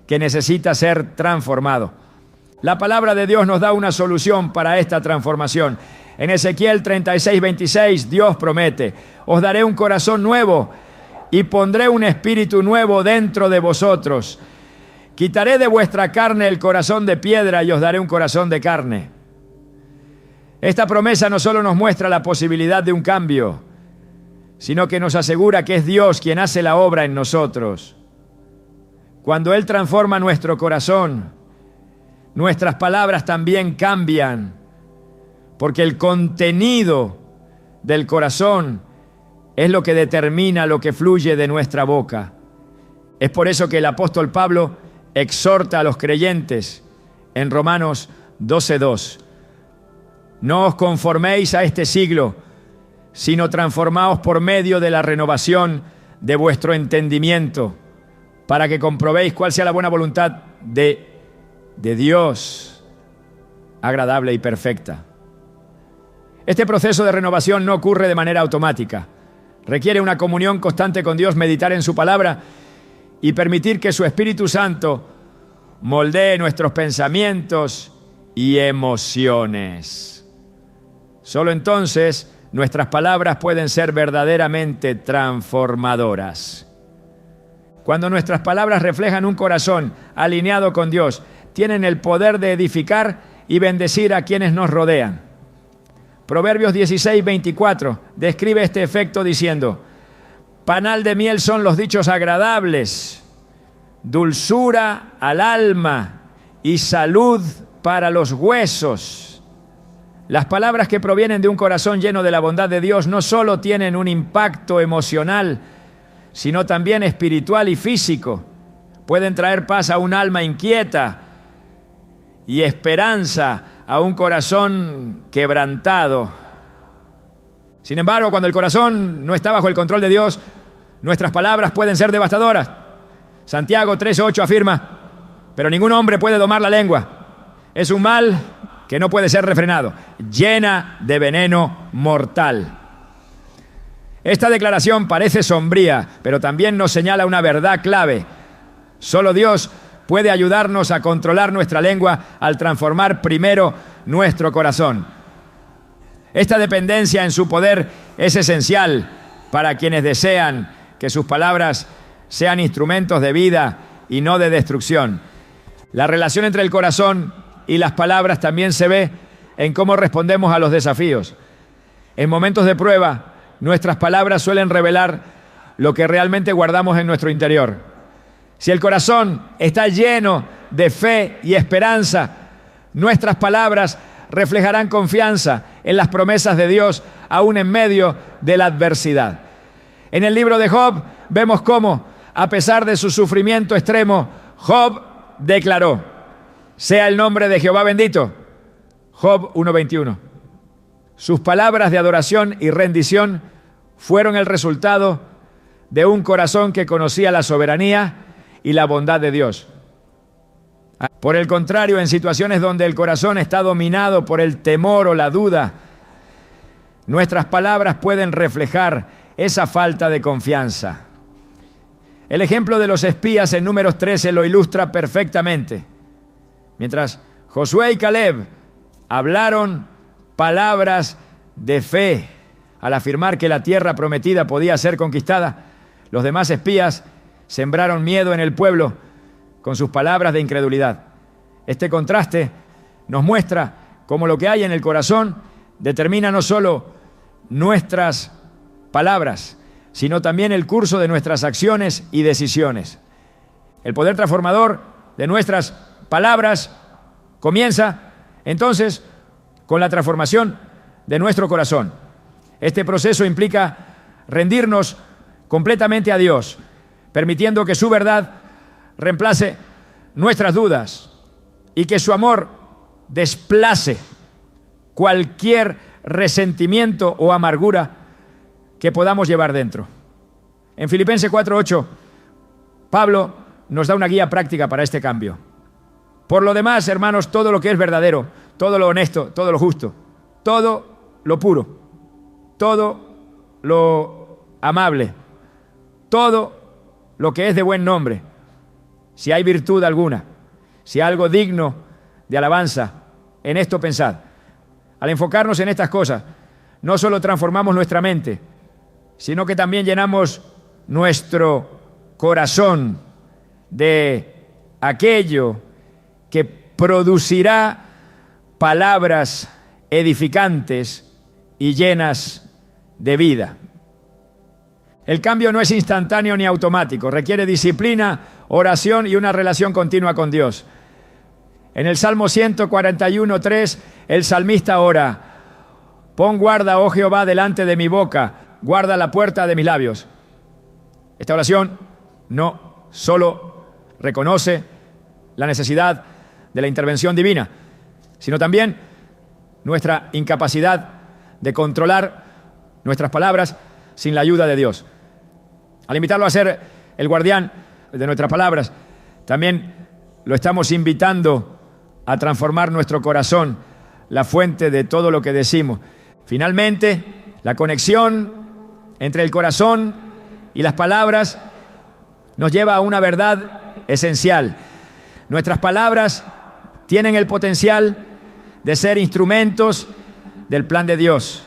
que necesita ser transformado. La palabra de Dios nos da una solución para esta transformación. En Ezequiel 36:26, Dios promete: os daré un corazón nuevo y pondré un espíritu nuevo dentro de vosotros. Quitaré de vuestra carne el corazón de piedra y os daré un corazón de carne. Esta promesa no solo nos muestra la posibilidad de un cambio, sino que nos asegura que es Dios quien hace la obra en nosotros. Cuando Él transforma nuestro corazón, nuestras palabras también cambian, porque el contenido del corazón es lo que determina lo que fluye de nuestra boca. Es por eso que el apóstol Pablo exhorta a los creyentes en Romanos 12:2: no os conforméis a este siglo, sino transformaos por medio de la renovación de vuestro entendimiento, para que comprobéis cuál sea la buena voluntad de Dios, agradable y perfecta. Este proceso de renovación no ocurre de manera automática. Requiere una comunión constante con Dios, meditar en su palabra y permitir que su Espíritu Santo moldee nuestros pensamientos y emociones. Solo entonces nuestras palabras pueden ser verdaderamente transformadoras. Cuando nuestras palabras reflejan un corazón alineado con Dios, tienen el poder de edificar y bendecir a quienes nos rodean. Proverbios 16:24 describe este efecto diciendo: panal de miel son los dichos agradables, dulzura al alma y salud para los huesos. Las palabras que provienen de un corazón lleno de la bondad de Dios no solo tienen un impacto emocional, sino también espiritual y físico. Pueden traer paz a un alma inquieta y esperanza a un corazón quebrantado. Sin embargo, cuando el corazón no está bajo el control de Dios, nuestras palabras pueden ser devastadoras. Santiago 3:8 afirma: pero ningún hombre puede domar la lengua. Es un mal que no puede ser refrenado, llena de veneno mortal. Esta declaración parece sombría, pero también nos señala una verdad clave. Solo Dios puede ayudarnos a controlar nuestra lengua al transformar primero nuestro corazón. Esta dependencia en su poder es esencial para quienes desean que sus palabras sean instrumentos de vida y no de destrucción. La relación entre el corazón y las palabras también se ve en cómo respondemos a los desafíos. En momentos de prueba, nuestras palabras suelen revelar lo que realmente guardamos en nuestro interior. Si el corazón está lleno de fe y esperanza, nuestras palabras reflejarán confianza en las promesas de Dios, aún en medio de la adversidad. En el libro de Job vemos cómo, a pesar de su sufrimiento extremo, Job declaró: sea el nombre de Jehová bendito. Job 1:21. Sus palabras de adoración y rendición fueron el resultado de un corazón que conocía la soberanía y la bondad de Dios. Por el contrario, en situaciones donde el corazón está dominado por el temor o la duda, nuestras palabras pueden reflejar esa falta de confianza. El ejemplo de los espías en Números 13 lo ilustra perfectamente. Mientras Josué y Caleb hablaron palabras de fe al afirmar que la tierra prometida podía ser conquistada, los demás espías sembraron miedo en el pueblo con sus palabras de incredulidad. Este contraste nos muestra cómo lo que hay en el corazón determina no solo nuestras palabras, sino también el curso de nuestras acciones y decisiones. El poder transformador de nuestras palabras comienza entonces con la transformación de nuestro corazón. Este proceso implica rendirnos completamente a Dios, permitiendo que su verdad reemplace nuestras dudas y que su amor desplace cualquier resentimiento o amargura que podamos llevar dentro. En Filipenses 4:8, Pablo nos da una guía práctica para este cambio. Por lo demás, hermanos, todo lo que es verdadero, todo lo honesto, todo lo justo, todo lo puro, todo lo amable, todo lo que es de buen nombre, si hay virtud alguna, si hay algo digno de alabanza, en esto pensad. Al enfocarnos en estas cosas, no solo transformamos nuestra mente, sino que también llenamos nuestro corazón de aquello que producirá palabras edificantes y llenas de vida. El cambio no es instantáneo ni automático, requiere disciplina, oración y una relación continua con Dios. En el Salmo 141:3, el salmista ora: pon guarda, oh Jehová, delante de mi boca, guarda la puerta de mis labios. Esta oración no solo reconoce la necesidad de la intervención divina, sino también nuestra incapacidad de controlar nuestras palabras sin la ayuda de Dios. Al invitarlo a ser el guardián de nuestras palabras, también lo estamos invitando a transformar nuestro corazón, la fuente de todo lo que decimos. Finalmente, la conexión entre el corazón y las palabras nos lleva a una verdad esencial. Nuestras palabras tienen el potencial de ser instrumentos del plan de Dios.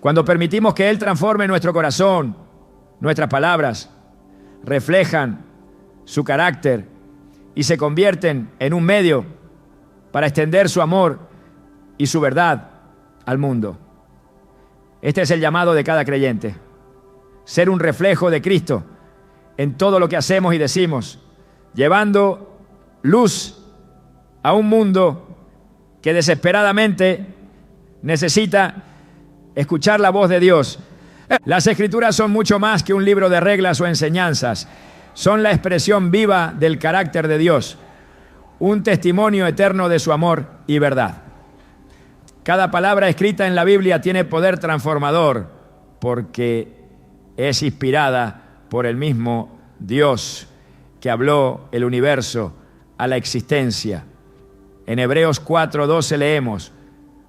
Cuando permitimos que Él transforme nuestro corazón, nuestras palabras reflejan su carácter y se convierten en un medio para extender su amor y su verdad al mundo. Este es el llamado de cada creyente: ser un reflejo de Cristo en todo lo que hacemos y decimos, llevando luz a un mundo que desesperadamente necesita escuchar la voz de Dios. Las Escrituras son mucho más que un libro de reglas o enseñanzas. Son la expresión viva del carácter de Dios, un testimonio eterno de su amor y verdad. Cada palabra escrita en la Biblia tiene poder transformador porque es inspirada por el mismo Dios que habló el universo a la existencia. En Hebreos 4:12 leemos: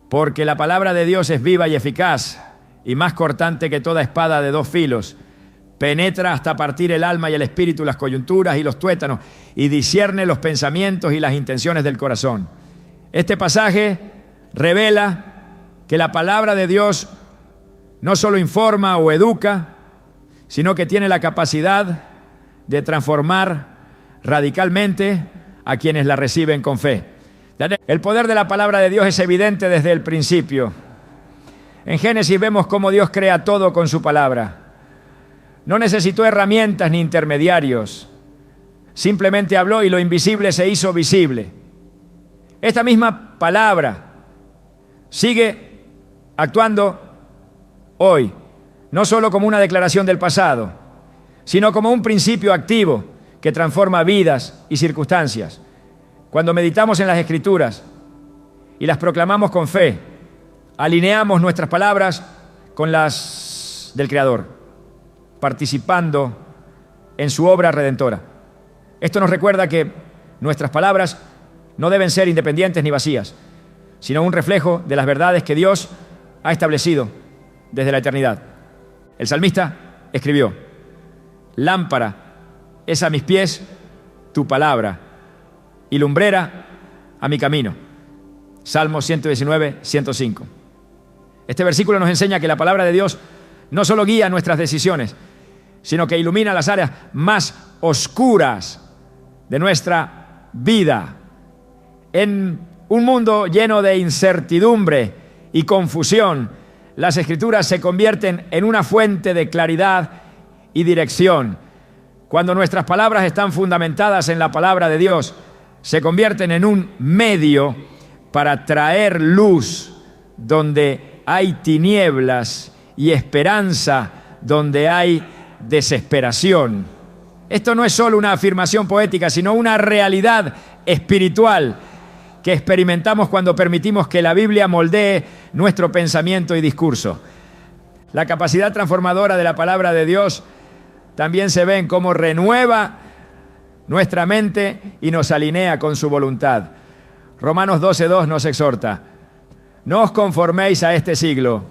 porque la palabra de Dios es viva y eficaz y más cortante que toda espada de dos filos, penetra hasta partir el alma y el espíritu, las coyunturas y los tuétanos, y discierne los pensamientos y las intenciones del corazón. Este pasaje revela que la palabra de Dios no solo informa o educa, sino que tiene la capacidad de transformar radicalmente a quienes la reciben con fe. El poder de la palabra de Dios es evidente desde el principio. En Génesis vemos cómo Dios crea todo con su palabra. No necesitó herramientas ni intermediarios. Simplemente habló y lo invisible se hizo visible. Esta misma palabra sigue actuando hoy, no solo como una declaración del pasado, sino como un principio activo que transforma vidas y circunstancias. Cuando meditamos en las Escrituras y las proclamamos con fe, alineamos nuestras palabras con las del Creador, participando en su obra redentora. Esto nos recuerda que nuestras palabras no deben ser independientes ni vacías, sino un reflejo de las verdades que Dios ha establecido desde la eternidad. El salmista escribió: lámpara es a mis pies tu palabra y lumbrera a mi camino. Salmo 119, 105. Este versículo nos enseña que la palabra de Dios no solo guía nuestras decisiones, sino que ilumina las áreas más oscuras de nuestra vida. En un mundo lleno de incertidumbre y confusión, las Escrituras se convierten en una fuente de claridad y dirección. Cuando nuestras palabras están fundamentadas en la palabra de Dios, se convierten en un medio para traer luz donde hay tinieblas y esperanza donde hay desesperación. Esto no es solo una afirmación poética, sino una realidad espiritual que experimentamos cuando permitimos que la Biblia moldee nuestro pensamiento y discurso. La capacidad transformadora de la palabra de Dios también se ve en cómo renueva nuestra mente y nos alinea con su voluntad. Romanos 12:2 nos exhorta: no os conforméis a este siglo,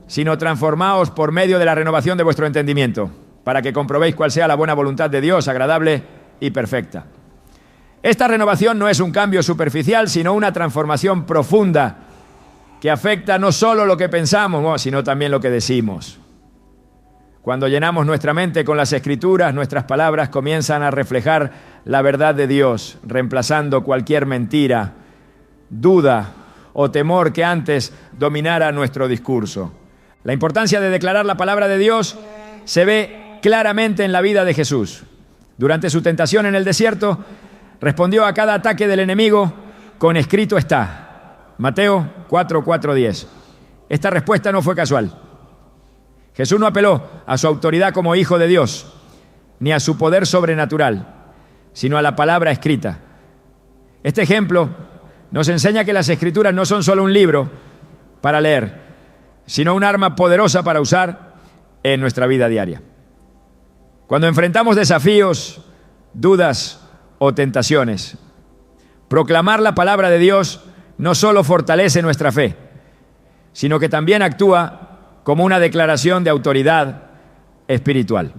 sino transformaos por medio de la renovación de vuestro entendimiento, para que comprobéis cuál sea la buena voluntad de Dios, agradable y perfecta. Esta renovación no es un cambio superficial, sino una transformación profunda que afecta no solo lo que pensamos, sino también lo que decimos. Cuando llenamos nuestra mente con las Escrituras, nuestras palabras comienzan a reflejar la verdad de Dios, reemplazando cualquier mentira, duda o temor que antes dominara nuestro discurso. La importancia de declarar la palabra de Dios se ve claramente en la vida de Jesús. Durante su tentación en el desierto, respondió a cada ataque del enemigo con escrito está. Mateo 4:10. Esta respuesta no fue casual. Jesús no apeló a su autoridad como hijo de Dios, ni a su poder sobrenatural, sino a la palabra escrita. Este ejemplo nos enseña que las Escrituras no son solo un libro para leer, sino un arma poderosa para usar en nuestra vida diaria. Cuando enfrentamos desafíos, dudas o tentaciones, proclamar la palabra de Dios no solo fortalece nuestra fe, sino que también actúa como una declaración de autoridad espiritual.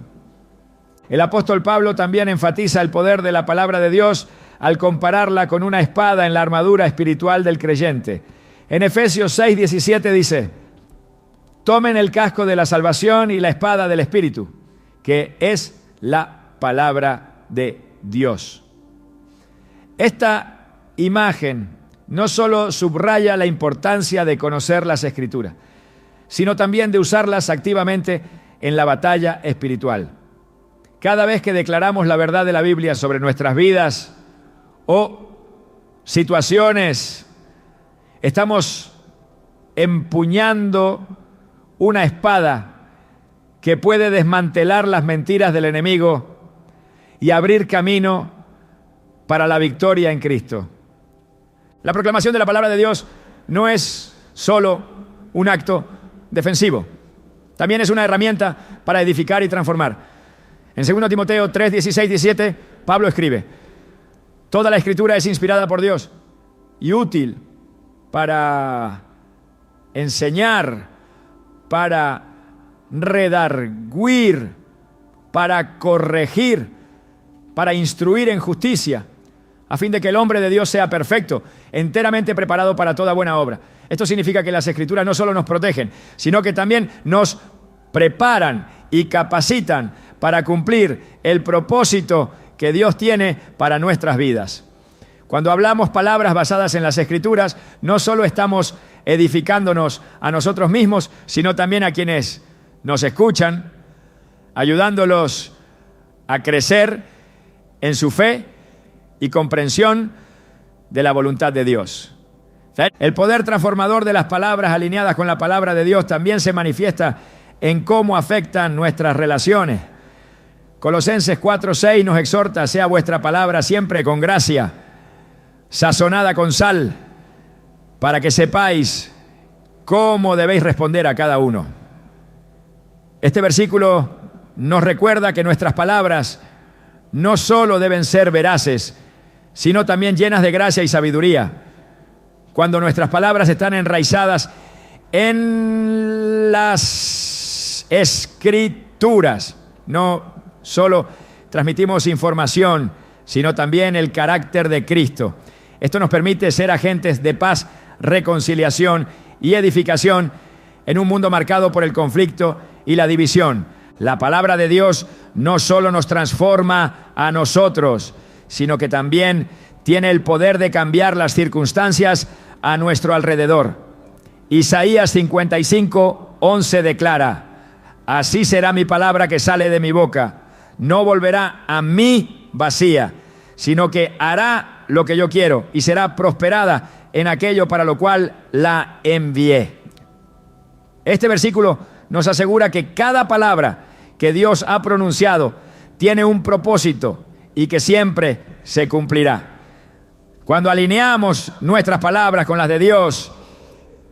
El apóstol Pablo también enfatiza el poder de la palabra de Dios al compararla con una espada en la armadura espiritual del creyente. En Efesios 6:17 dice: tomen el casco de la salvación y la espada del Espíritu, que es la palabra de Dios. Esta imagen no solo subraya la importancia de conocer las Escrituras, sino también de usarlas activamente en la batalla espiritual. Cada vez que declaramos la verdad de la Biblia sobre nuestras vidas o situaciones, estamos empuñando una espada que puede desmantelar las mentiras del enemigo y abrir camino para la victoria en Cristo. La proclamación de la palabra de Dios no es solo un acto defensivo, también es una herramienta para edificar y transformar. En 2 Timoteo 3:16-17, Pablo escribe: toda la Escritura es inspirada por Dios y útil para enseñar, para redarguir, para corregir, para instruir en justicia, a fin de que el hombre de Dios sea perfecto, enteramente preparado para toda buena obra. Esto significa que las Escrituras no solo nos protegen, sino que también nos preparan y capacitan para cumplir el propósito que Dios tiene para nuestras vidas. Cuando hablamos palabras basadas en las Escrituras, no solo estamos edificándonos a nosotros mismos, sino también a quienes nos escuchan, ayudándolos a crecer en su fe y comprensión de la voluntad de Dios. El poder transformador de las palabras alineadas con la palabra de Dios también se manifiesta en cómo afectan nuestras relaciones. Colosenses 4:6 nos exhorta: sea vuestra palabra siempre con gracia, sazonada con sal, para que sepáis cómo debéis responder a cada uno. Este versículo nos recuerda que nuestras palabras no solo deben ser veraces, sino también llenas de gracia y sabiduría. Cuando nuestras palabras están enraizadas en las Escrituras, no solo transmitimos información, sino también el carácter de Cristo. Esto nos permite ser agentes de paz, reconciliación y edificación en un mundo marcado por el conflicto y la división. La palabra de Dios no solo nos transforma a nosotros, sino que también tiene el poder de cambiar las circunstancias a nuestro alrededor. Isaías 55:11 declara: así será mi palabra que sale de mi boca, no volverá a mí vacía, sino que hará lo que yo quiero y será prosperada en aquello para lo cual la envié. Este versículo nos asegura que cada palabra que Dios ha pronunciado tiene un propósito y que siempre se cumplirá. Cuando alineamos nuestras palabras con las de Dios,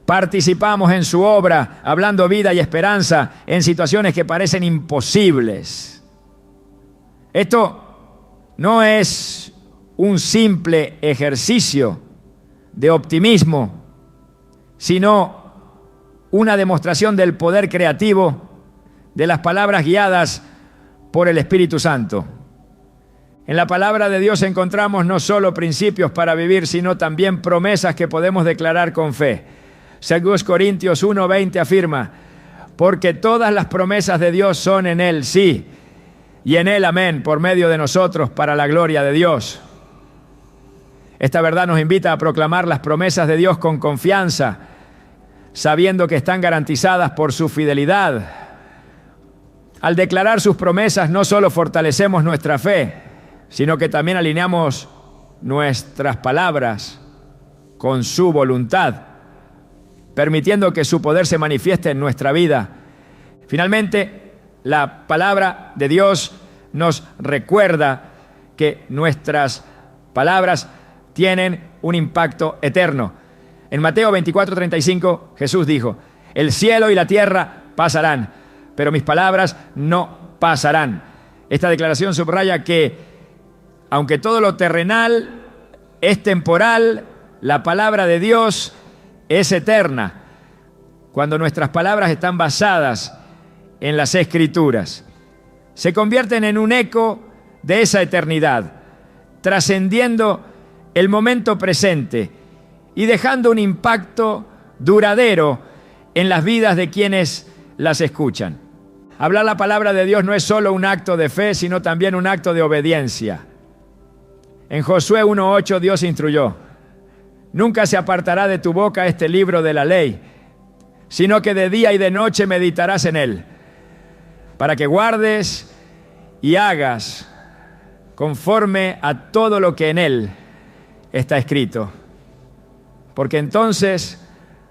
participamos en su obra, hablando vida y esperanza en situaciones que parecen imposibles. Esto no es un simple ejercicio de optimismo, sino una demostración del poder creativo de las palabras guiadas por el Espíritu Santo. En la palabra de Dios encontramos no solo principios para vivir, sino también promesas que podemos declarar con fe. 2 Corintios 1:20 afirma: porque todas las promesas de Dios son en Él, sí, y en Él, amén, por medio de nosotros, para la gloria de Dios. Esta verdad nos invita a proclamar las promesas de Dios con confianza, sabiendo que están garantizadas por su fidelidad. Al declarar sus promesas, no solo fortalecemos nuestra fe, sino que también alineamos nuestras palabras con su voluntad, permitiendo que su poder se manifieste en nuestra vida. Finalmente, la palabra de Dios nos recuerda que nuestras palabras tienen un impacto eterno. En Mateo 24:35, Jesús dijo: el cielo y la tierra pasarán, pero mis palabras no pasarán. Esta declaración subraya que, aunque todo lo terrenal es temporal, la palabra de Dios es eterna, cuando nuestras palabras están basadas en las Escrituras. Se convierten en un eco de esa eternidad, trascendiendo el momento presente y dejando un impacto duradero en las vidas de quienes las escuchan. Hablar la palabra de Dios no es solo un acto de fe, sino también un acto de obediencia. En Josué 1:8 Dios instruyó: nunca se apartará de tu boca este libro de la ley, sino que de día y de noche meditarás en él, para que guardes y hagas conforme a todo lo que en él está escrito, porque entonces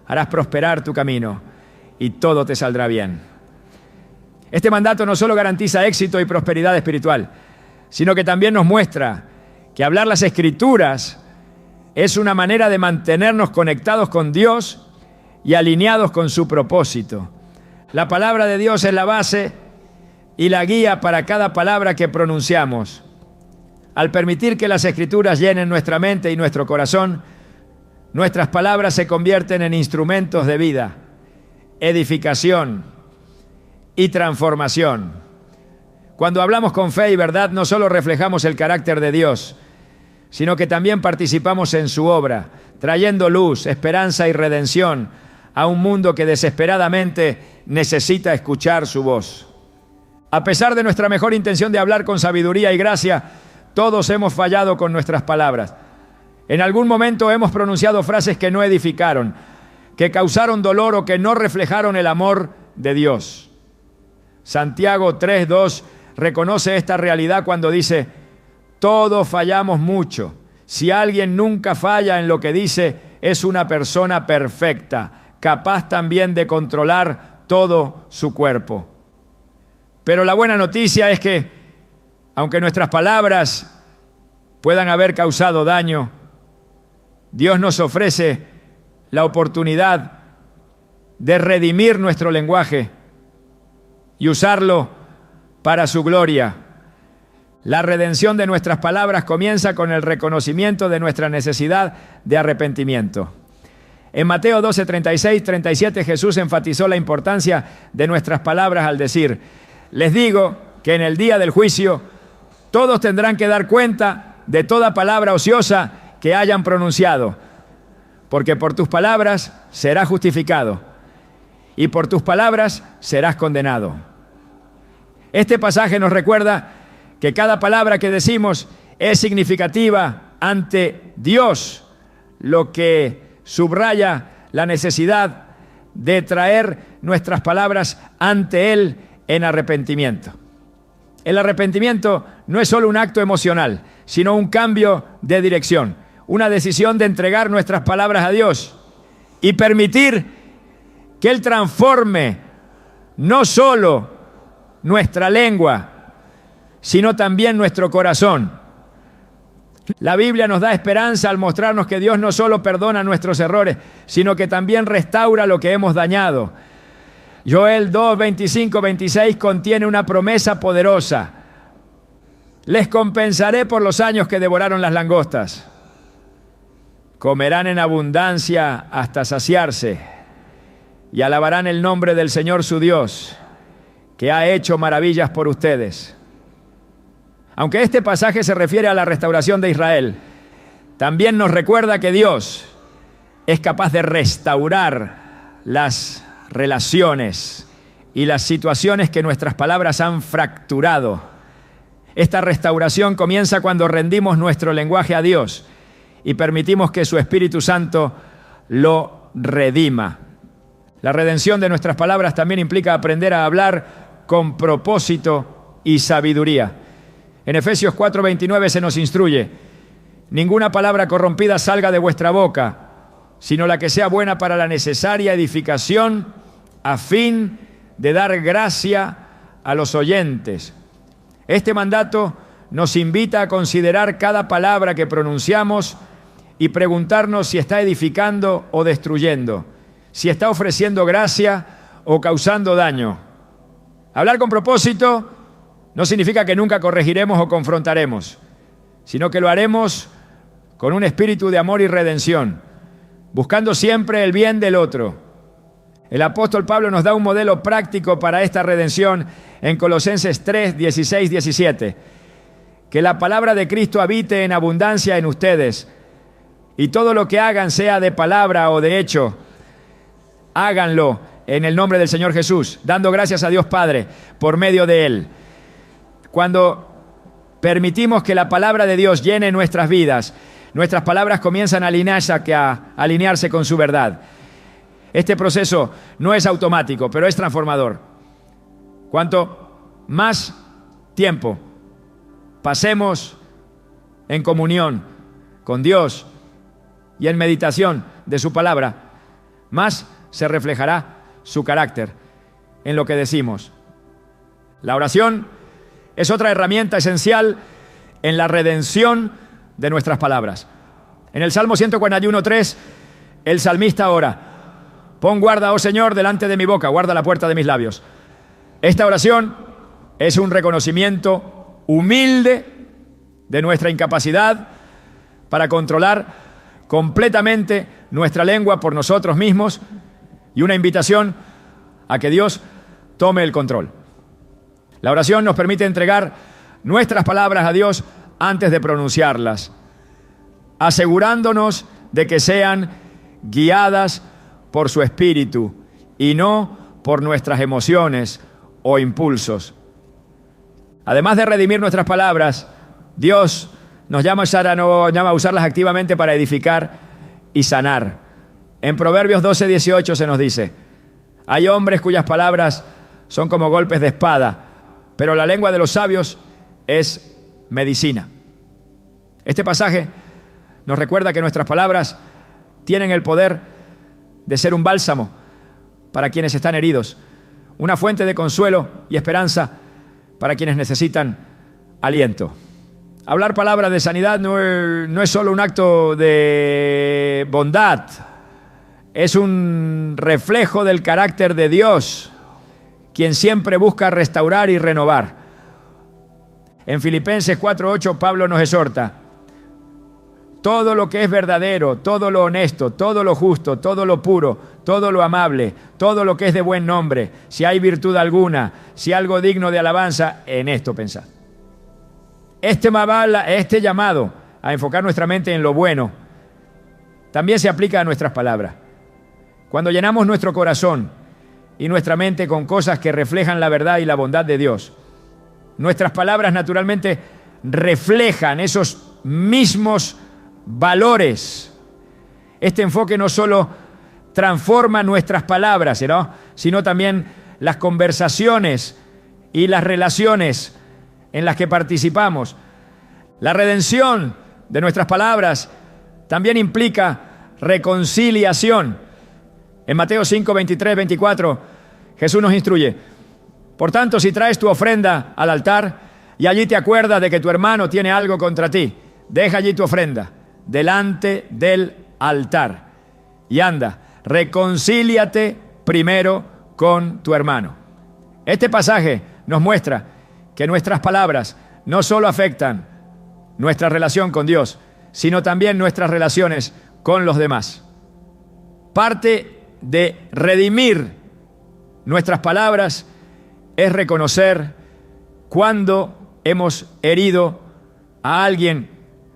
harás prosperar tu camino y todo te saldrá bien. Este mandato no solo garantiza éxito y prosperidad espiritual, sino que también nos muestra que hablar las Escrituras es una manera de mantenernos conectados con Dios y alineados con su propósito. La palabra de Dios es la base y la guía para cada palabra que pronunciamos. Al permitir que las Escrituras llenen nuestra mente y nuestro corazón, nuestras palabras se convierten en instrumentos de vida, edificación y transformación. Cuando hablamos con fe y verdad, no solo reflejamos el carácter de Dios, sino que también participamos en su obra, trayendo luz, esperanza y redención a un mundo que desesperadamente necesita escuchar su voz. A pesar de nuestra mejor intención de hablar con sabiduría y gracia, todos hemos fallado con nuestras palabras. En algún momento hemos pronunciado frases que no edificaron, que causaron dolor o que no reflejaron el amor de Dios. Santiago 3:2 reconoce esta realidad cuando dice: todos fallamos mucho. Si alguien nunca falla en lo que dice, es una persona perfecta, capaz también de controlar todo su cuerpo. Pero la buena noticia es que, aunque nuestras palabras puedan haber causado daño, Dios nos ofrece la oportunidad de redimir nuestro lenguaje y usarlo para su gloria. La redención de nuestras palabras comienza con el reconocimiento de nuestra necesidad de arrepentimiento. En Mateo 12:36-37 Jesús enfatizó la importancia de nuestras palabras al decir: les digo que en el día del juicio todos tendrán que dar cuenta de toda palabra ociosa que hayan pronunciado, porque por tus palabras serás justificado y por tus palabras serás condenado. Este pasaje nos recuerda que cada palabra que decimos es significativa ante Dios, lo que subraya la necesidad de traer nuestras palabras ante Él en arrepentimiento. El arrepentimiento no es solo un acto emocional, sino un cambio de dirección, una decisión de entregar nuestras palabras a Dios y permitir que Él transforme no solo nuestra lengua, sino también nuestro corazón. La Biblia nos da esperanza al mostrarnos que Dios no solo perdona nuestros errores, sino que también restaura lo que hemos dañado. Joel 2:25-26 contiene una promesa poderosa. Les compensaré por los años que devoraron las langostas. Comerán en abundancia hasta saciarse y alabarán el nombre del Señor su Dios, que ha hecho maravillas por ustedes. Aunque este pasaje se refiere a la restauración de Israel, también nos recuerda que Dios es capaz de restaurar las relaciones y las situaciones que nuestras palabras han fracturado. Esta restauración comienza cuando rendimos nuestro lenguaje a Dios y permitimos que su Espíritu Santo lo redima. La redención de nuestras palabras también implica aprender a hablar con propósito y sabiduría. En Efesios 4:29 se nos instruye: ninguna palabra corrompida salga de vuestra boca, sino la que sea buena para la necesaria edificación, a fin de dar gracia a los oyentes. Este mandato nos invita a considerar cada palabra que pronunciamos y preguntarnos si está edificando o destruyendo, si está ofreciendo gracia o causando daño. Hablar con propósito no significa que nunca corregiremos o confrontaremos, sino que lo haremos con un espíritu de amor y redención, buscando siempre el bien del otro. El apóstol Pablo nos da un modelo práctico para esta redención en Colosenses 3, 16, 17. Que la palabra de Cristo habite en abundancia en ustedes, y todo lo que hagan, sea de palabra o de hecho, háganlo en el nombre del Señor Jesús, dando gracias a Dios Padre por medio de Él. Cuando permitimos que la palabra de Dios llene nuestras vidas, nuestras palabras comienzan a alinearse con su verdad. Este proceso no es automático, pero es transformador. Cuanto más tiempo pasemos en comunión con Dios y en meditación de su palabra, más se reflejará su carácter en lo que decimos. La oración es otra herramienta esencial en la redención de nuestras palabras. En el Salmo 141:3, el salmista ora: pon guarda, oh Señor, delante de mi boca, guarda la puerta de mis labios. Esta oración es un reconocimiento humilde de nuestra incapacidad para controlar completamente nuestra lengua por nosotros mismos y una invitación a que Dios tome el control. La oración nos permite entregar nuestras palabras a Dios antes de pronunciarlas, asegurándonos de que sean guiadas por su Espíritu y no por nuestras emociones o impulsos. Además de redimir nuestras palabras, Dios nos llama a usarlas activamente para edificar y sanar. En Proverbios 12:18 se nos dice: hay hombres cuyas palabras son como golpes de espada, pero la lengua de los sabios es medicina. Este pasaje nos recuerda que nuestras palabras tienen el poder de ser un bálsamo para quienes están heridos, una fuente de consuelo y esperanza para quienes necesitan aliento. Hablar palabras de sanidad no es solo un acto de bondad, es un reflejo del carácter de Dios, quien siempre busca restaurar y renovar. En Filipenses 4:8 Pablo nos exhorta: todo lo que es verdadero, todo lo honesto, todo lo justo, todo lo puro, todo lo amable, todo lo que es de buen nombre, si hay virtud alguna, si algo digno de alabanza, en esto pensad. Este llamado a enfocar nuestra mente en lo bueno también se aplica a nuestras palabras. Cuando llenamos nuestro corazón y nuestra mente con cosas que reflejan la verdad y la bondad de Dios, nuestras palabras naturalmente reflejan esos mismos valores. Este enfoque no solo transforma nuestras palabras, sino también las conversaciones y las relaciones en las que participamos. La redención de nuestras palabras también implica reconciliación. En Mateo 5, 23, 24, Jesús nos instruye: por tanto, si traes tu ofrenda al altar y allí te acuerdas de que tu hermano tiene algo contra ti, deja allí tu ofrenda delante del altar y anda, reconcíliate primero con tu hermano. Este pasaje nos muestra que nuestras palabras no solo afectan nuestra relación con Dios, sino también nuestras relaciones con los demás. Parte de redimir nuestras palabras es reconocer cuando hemos herido a alguien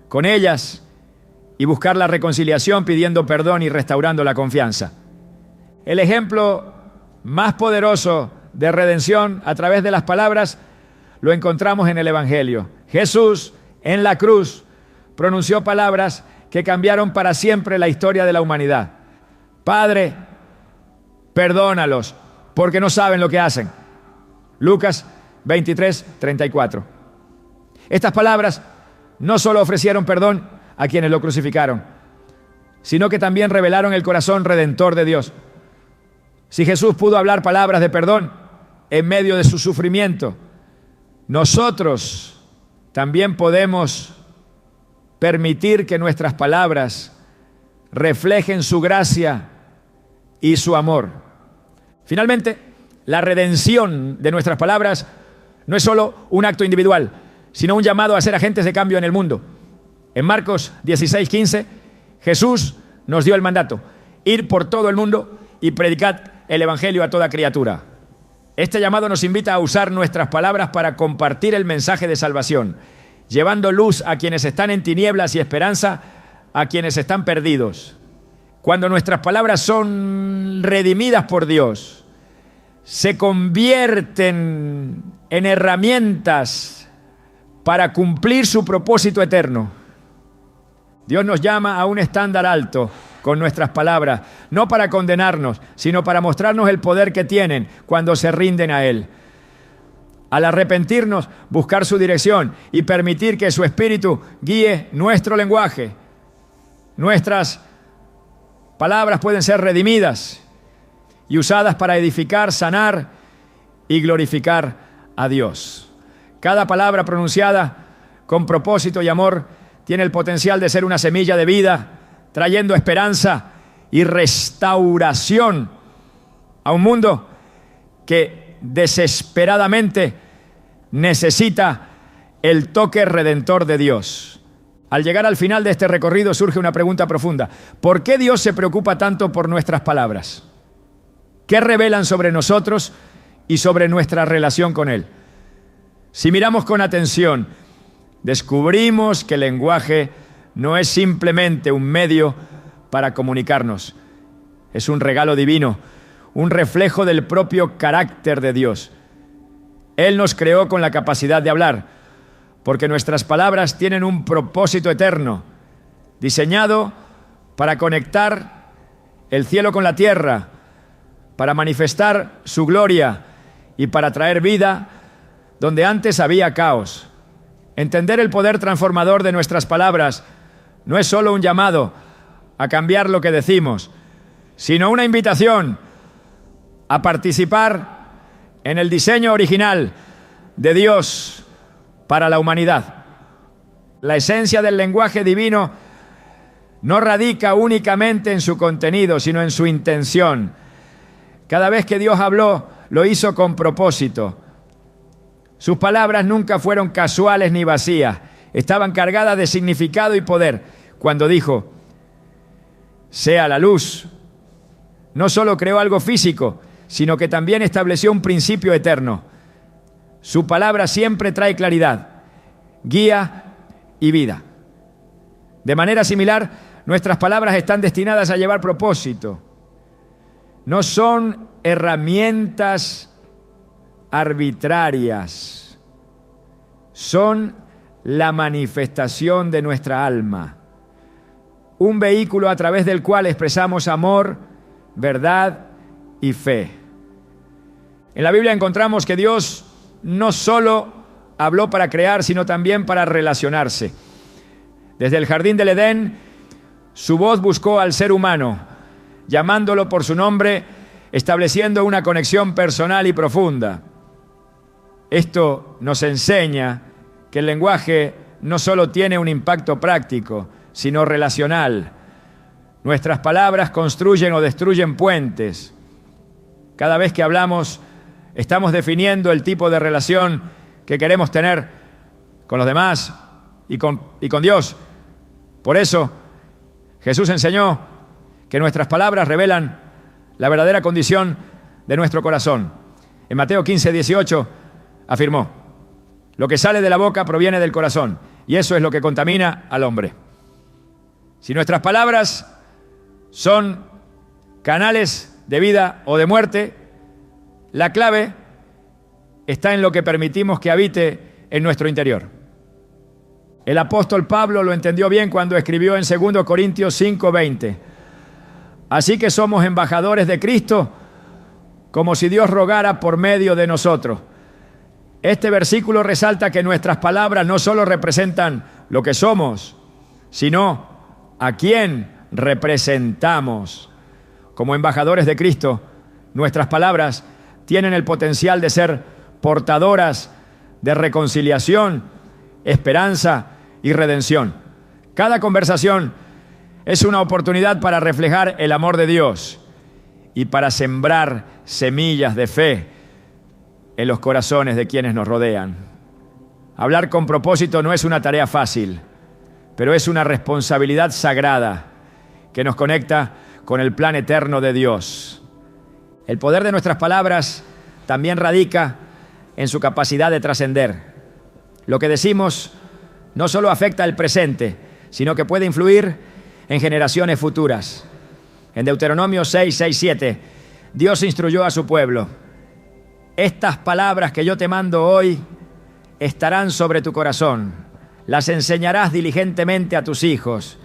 con ellas y buscar la reconciliación pidiendo perdón y restaurando la confianza. El ejemplo más poderoso de redención a través de las palabras lo encontramos en el Evangelio. Jesús en la cruz pronunció palabras que cambiaron para siempre la historia de la humanidad. Padre, perdónalos, porque no saben lo que hacen. Lucas 23:34. Estas palabras no solo ofrecieron perdón a quienes lo crucificaron, sino que también revelaron el corazón redentor de Dios. Si Jesús pudo hablar palabras de perdón en medio de su sufrimiento, nosotros también podemos permitir que nuestras palabras reflejen su gracia y su amor. Finalmente, la redención de nuestras palabras no es solo un acto individual, sino un llamado a ser agentes de cambio en el mundo. En Marcos 16:15, Jesús nos dio el mandato: ir por todo el mundo y predicad el Evangelio a toda criatura. Este llamado nos invita a usar nuestras palabras para compartir el mensaje de salvación, llevando luz a quienes están en tinieblas y esperanza a quienes están perdidos. Cuando nuestras palabras son redimidas por Dios, se convierten en herramientas para cumplir su propósito eterno. Dios nos llama a un estándar alto con nuestras palabras, no para condenarnos, sino para mostrarnos el poder que tienen cuando se rinden a Él. Al arrepentirnos, buscar su dirección y permitir que su Espíritu guíe nuestro lenguaje. Nuestras palabras pueden ser redimidas y usadas para edificar, sanar y glorificar a Dios. Cada palabra pronunciada con propósito y amor tiene el potencial de ser una semilla de vida, trayendo esperanza y restauración a un mundo que desesperadamente necesita el toque redentor de Dios. Al llegar al final de este recorrido surge una pregunta profunda: ¿por qué Dios se preocupa tanto por nuestras palabras? ¿Qué revelan sobre nosotros y sobre nuestra relación con Él? Si miramos con atención, descubrimos que el lenguaje no es simplemente un medio para comunicarnos. Es un regalo divino, un reflejo del propio carácter de Dios. Él nos creó con la capacidad de hablar, porque nuestras palabras tienen un propósito eterno, diseñado para conectar el cielo con la tierra, para manifestar su gloria y para traer vida donde antes había caos. Entender el poder transformador de nuestras palabras no es solo un llamado a cambiar lo que decimos, sino una invitación a participar en el diseño original de Dios para la humanidad. La esencia del lenguaje divino no radica únicamente en su contenido, sino en su intención. Cada vez que Dios habló, lo hizo con propósito. Sus palabras nunca fueron casuales ni vacías, estaban cargadas de significado y poder. Cuando dijo, sea la luz, no solo creó algo físico, sino que también estableció un principio eterno. Su palabra siempre trae claridad, guía y vida. De manera similar, nuestras palabras están destinadas a llevar propósito. No son herramientas arbitrarias, son la manifestación de nuestra alma, un vehículo a través del cual expresamos amor, verdad y fe. En la Biblia encontramos que Dios no solo habló para crear, sino también para relacionarse. Desde el jardín del Edén, su voz buscó al ser humano, llamándolo por su nombre, estableciendo una conexión personal y profunda. Esto nos enseña que el lenguaje no solo tiene un impacto práctico, sino relacional. Nuestras palabras construyen o destruyen puentes. Cada vez que hablamos, estamos definiendo el tipo de relación que queremos tener con los demás y con Dios. Por eso Jesús enseñó que nuestras palabras revelan la verdadera condición de nuestro corazón. En Mateo 15:18 afirmó: lo que sale de la boca proviene del corazón, y eso es lo que contamina al hombre. Si nuestras palabras son canales de vida o de muerte, la clave está en lo que permitimos que habite en nuestro interior. El apóstol Pablo lo entendió bien cuando escribió en 2 Corintios 5:20. Así que somos embajadores de Cristo, como si Dios rogara por medio de nosotros. Este versículo resalta que nuestras palabras no solo representan lo que somos, sino a quién representamos. Como embajadores de Cristo, nuestras palabras tienen el potencial de ser portadoras de reconciliación, esperanza y redención. Cada conversación es una oportunidad para reflejar el amor de Dios y para sembrar semillas de fe en los corazones de quienes nos rodean. Hablar con propósito no es una tarea fácil, pero es una responsabilidad sagrada que nos conecta con el plan eterno de Dios. El poder de nuestras palabras también radica en su capacidad de trascender. Lo que decimos no solo afecta el presente, sino que puede influir en generaciones futuras. En Deuteronomio 6:7, Dios instruyó a su pueblo: estas palabras que yo te mando hoy estarán sobre tu corazón, las enseñarás diligentemente a tus hijos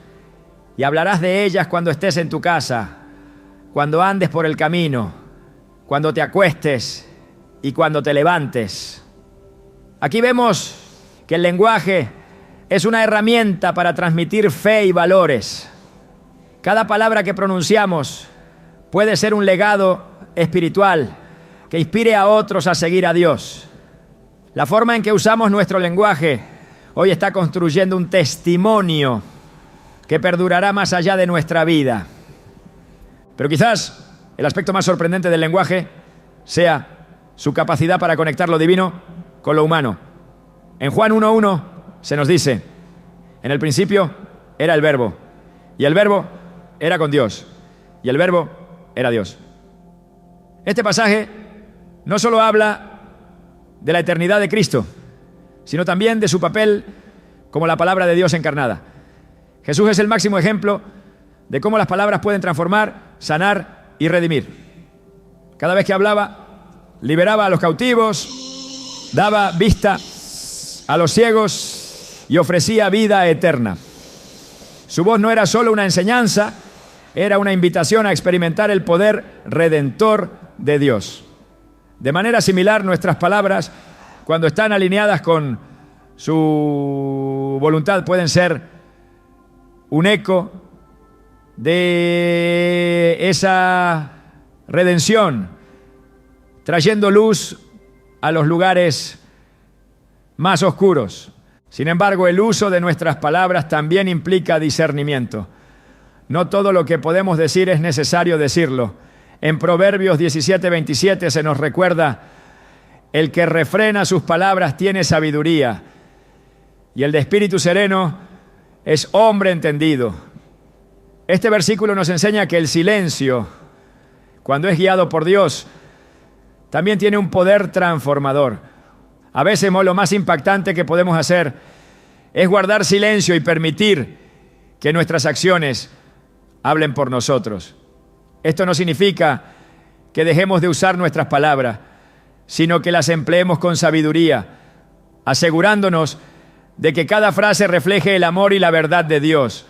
y hablarás de ellas cuando estés en tu casa, cuando andes por el camino, cuando te acuestes y cuando te levantes. Aquí vemos que el lenguaje es una herramienta para transmitir fe y valores. Cada palabra que pronunciamos puede ser un legado espiritual que inspire a otros a seguir a Dios. La forma en que usamos nuestro lenguaje hoy está construyendo un testimonio que perdurará más allá de nuestra vida. Pero quizás el aspecto más sorprendente del lenguaje sea su capacidad para conectar lo divino con lo humano. En Juan 1:1 se nos dice: en el principio era el Verbo, y el Verbo era con Dios, y el Verbo era Dios. Este pasaje no solo habla de la eternidad de Cristo, sino también de su papel como la palabra de Dios encarnada. Jesús es el máximo ejemplo de cómo las palabras pueden transformar, sanar y redimir. Cada vez que hablaba, liberaba a los cautivos, daba vista a los ciegos y ofrecía vida eterna. Su voz no era solo una enseñanza, era una invitación a experimentar el poder redentor de Dios. De manera similar, nuestras palabras, cuando están alineadas con su voluntad, pueden ser un eco de esa redención, trayendo luz a los lugares más oscuros. Sin embargo, el uso de nuestras palabras también implica discernimiento. No todo lo que podemos decir es necesario decirlo. En Proverbios 17:27 se nos recuerda: el que refrena sus palabras tiene sabiduría, y el de espíritu sereno es hombre entendido. Este versículo nos enseña que el silencio, cuando es guiado por Dios, también tiene un poder transformador. A veces lo más impactante que podemos hacer es guardar silencio y permitir que nuestras acciones hablen por nosotros. Esto no significa que dejemos de usar nuestras palabras, sino que las empleemos con sabiduría, asegurándonos de que cada frase refleje el amor y la verdad de Dios.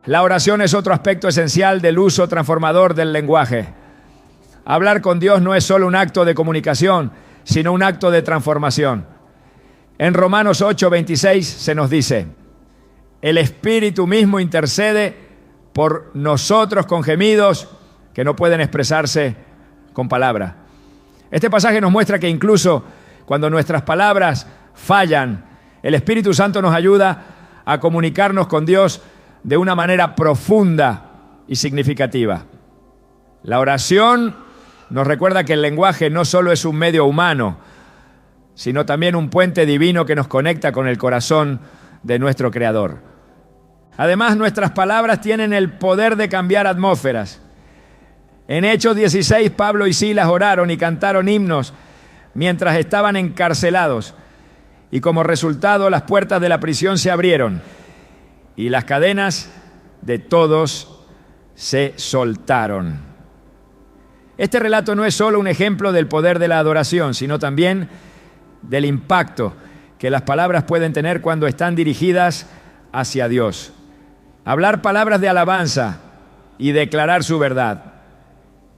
La oración es otro aspecto esencial del uso transformador del lenguaje. Hablar con Dios no es solo un acto de comunicación, sino un acto de transformación. En Romanos 8:26 se nos dice: el Espíritu mismo intercede por nosotros con gemidos que no pueden expresarse con palabras. Este pasaje nos muestra que incluso cuando nuestras palabras fallan, el Espíritu Santo nos ayuda a comunicarnos con Dios de una manera profunda y significativa. La oración nos recuerda que el lenguaje no solo es un medio humano, sino también un puente divino que nos conecta con el corazón de nuestro Creador. Además, nuestras palabras tienen el poder de cambiar atmósferas. En Hechos 16, Pablo y Silas oraron y cantaron himnos mientras estaban encarcelados, y como resultado las puertas de la prisión se abrieron y las cadenas de todos se soltaron. Este relato no es solo un ejemplo del poder de la adoración, sino también del impacto que las palabras pueden tener cuando están dirigidas hacia Dios. Hablar palabras de alabanza y declarar su verdad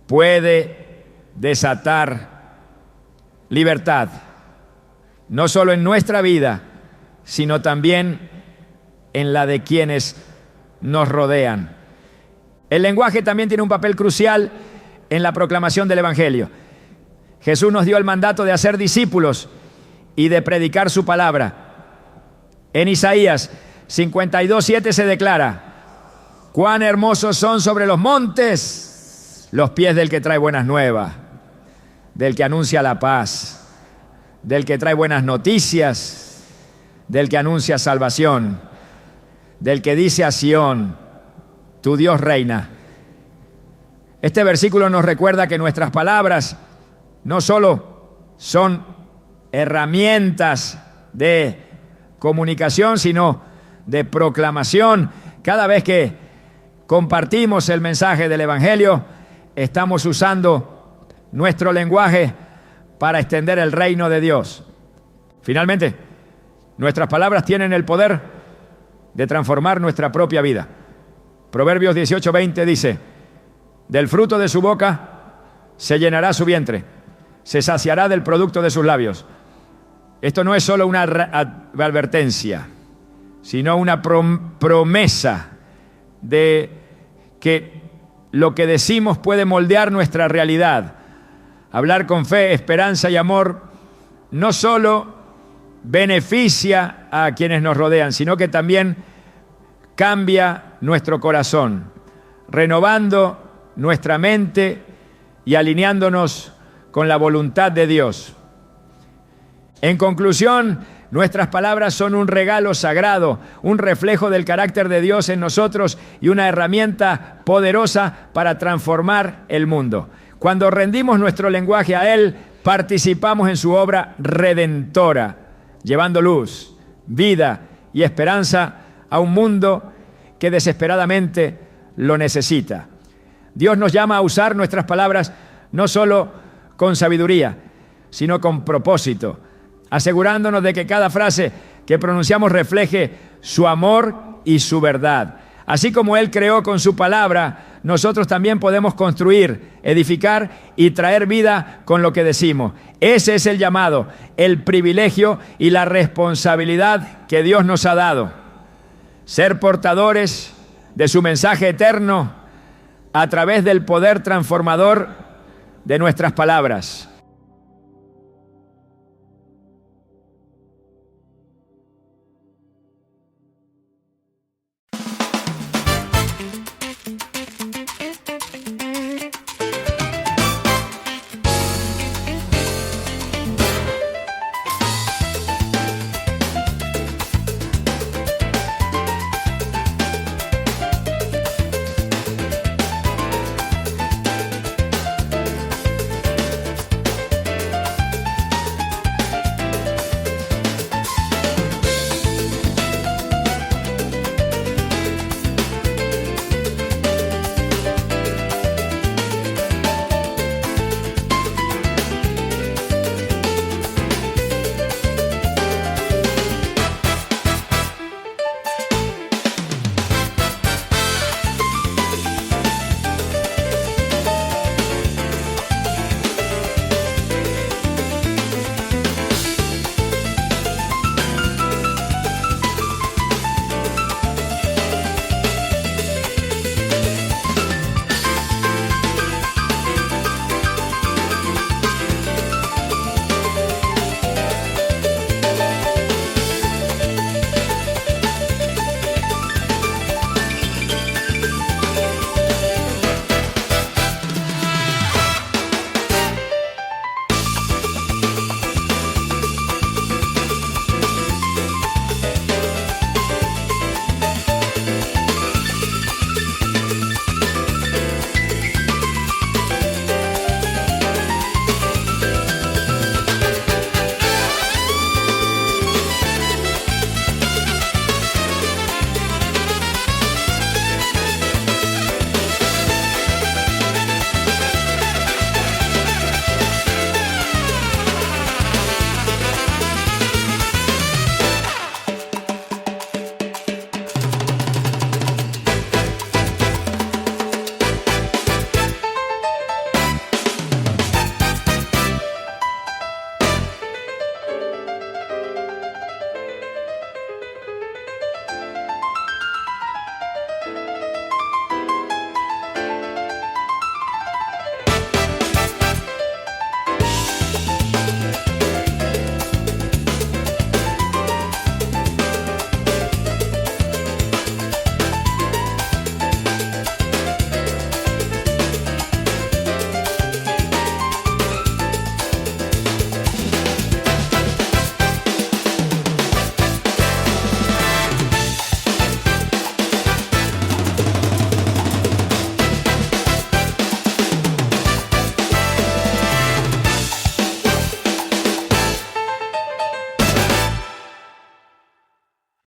puede desatar libertad, no solo en nuestra vida, sino también en la de quienes nos rodean. El lenguaje también tiene un papel crucial en la proclamación del Evangelio. Jesús nos dio el mandato de hacer discípulos y de predicar su palabra. En Isaías 52:7 se declara: cuán hermosos son sobre los montes los pies del que trae buenas nuevas, del que anuncia la paz, del que trae buenas noticias, del que anuncia salvación, del que dice a Sión: tu Dios reina. Este versículo nos recuerda que nuestras palabras no solo son herramientas de comunicación, sino de proclamación. Cada vez que compartimos el mensaje del Evangelio, estamos usando nuestro lenguaje para extender el reino de Dios. Finalmente, nuestras palabras tienen el poder de transformar nuestra propia vida. Proverbios 18:20 dice: del fruto de su boca se llenará su vientre, se saciará del producto de sus labios. Esto no es solo una advertencia, sino una promesa de que lo que decimos puede moldear nuestra realidad. Hablar con fe, esperanza y amor no solo beneficia a quienes nos rodean, sino que también cambia nuestro corazón, renovando nuestra mente y alineándonos con la voluntad de Dios. En conclusión, nuestras palabras son un regalo sagrado, un reflejo del carácter de Dios en nosotros y una herramienta poderosa para transformar el mundo. Cuando rendimos nuestro lenguaje a Él, participamos en su obra redentora, llevando luz, vida y esperanza a un mundo que desesperadamente lo necesita. Dios nos llama a usar nuestras palabras no solo con sabiduría, sino con propósito, asegurándonos de que cada frase que pronunciamos refleje su amor y su verdad. Así como Él creó con su palabra, nosotros también podemos construir, edificar y traer vida con lo que decimos. Ese es el llamado, el privilegio y la responsabilidad que Dios nos ha dado. Ser portadores de su mensaje eterno a través del poder transformador de nuestras palabras.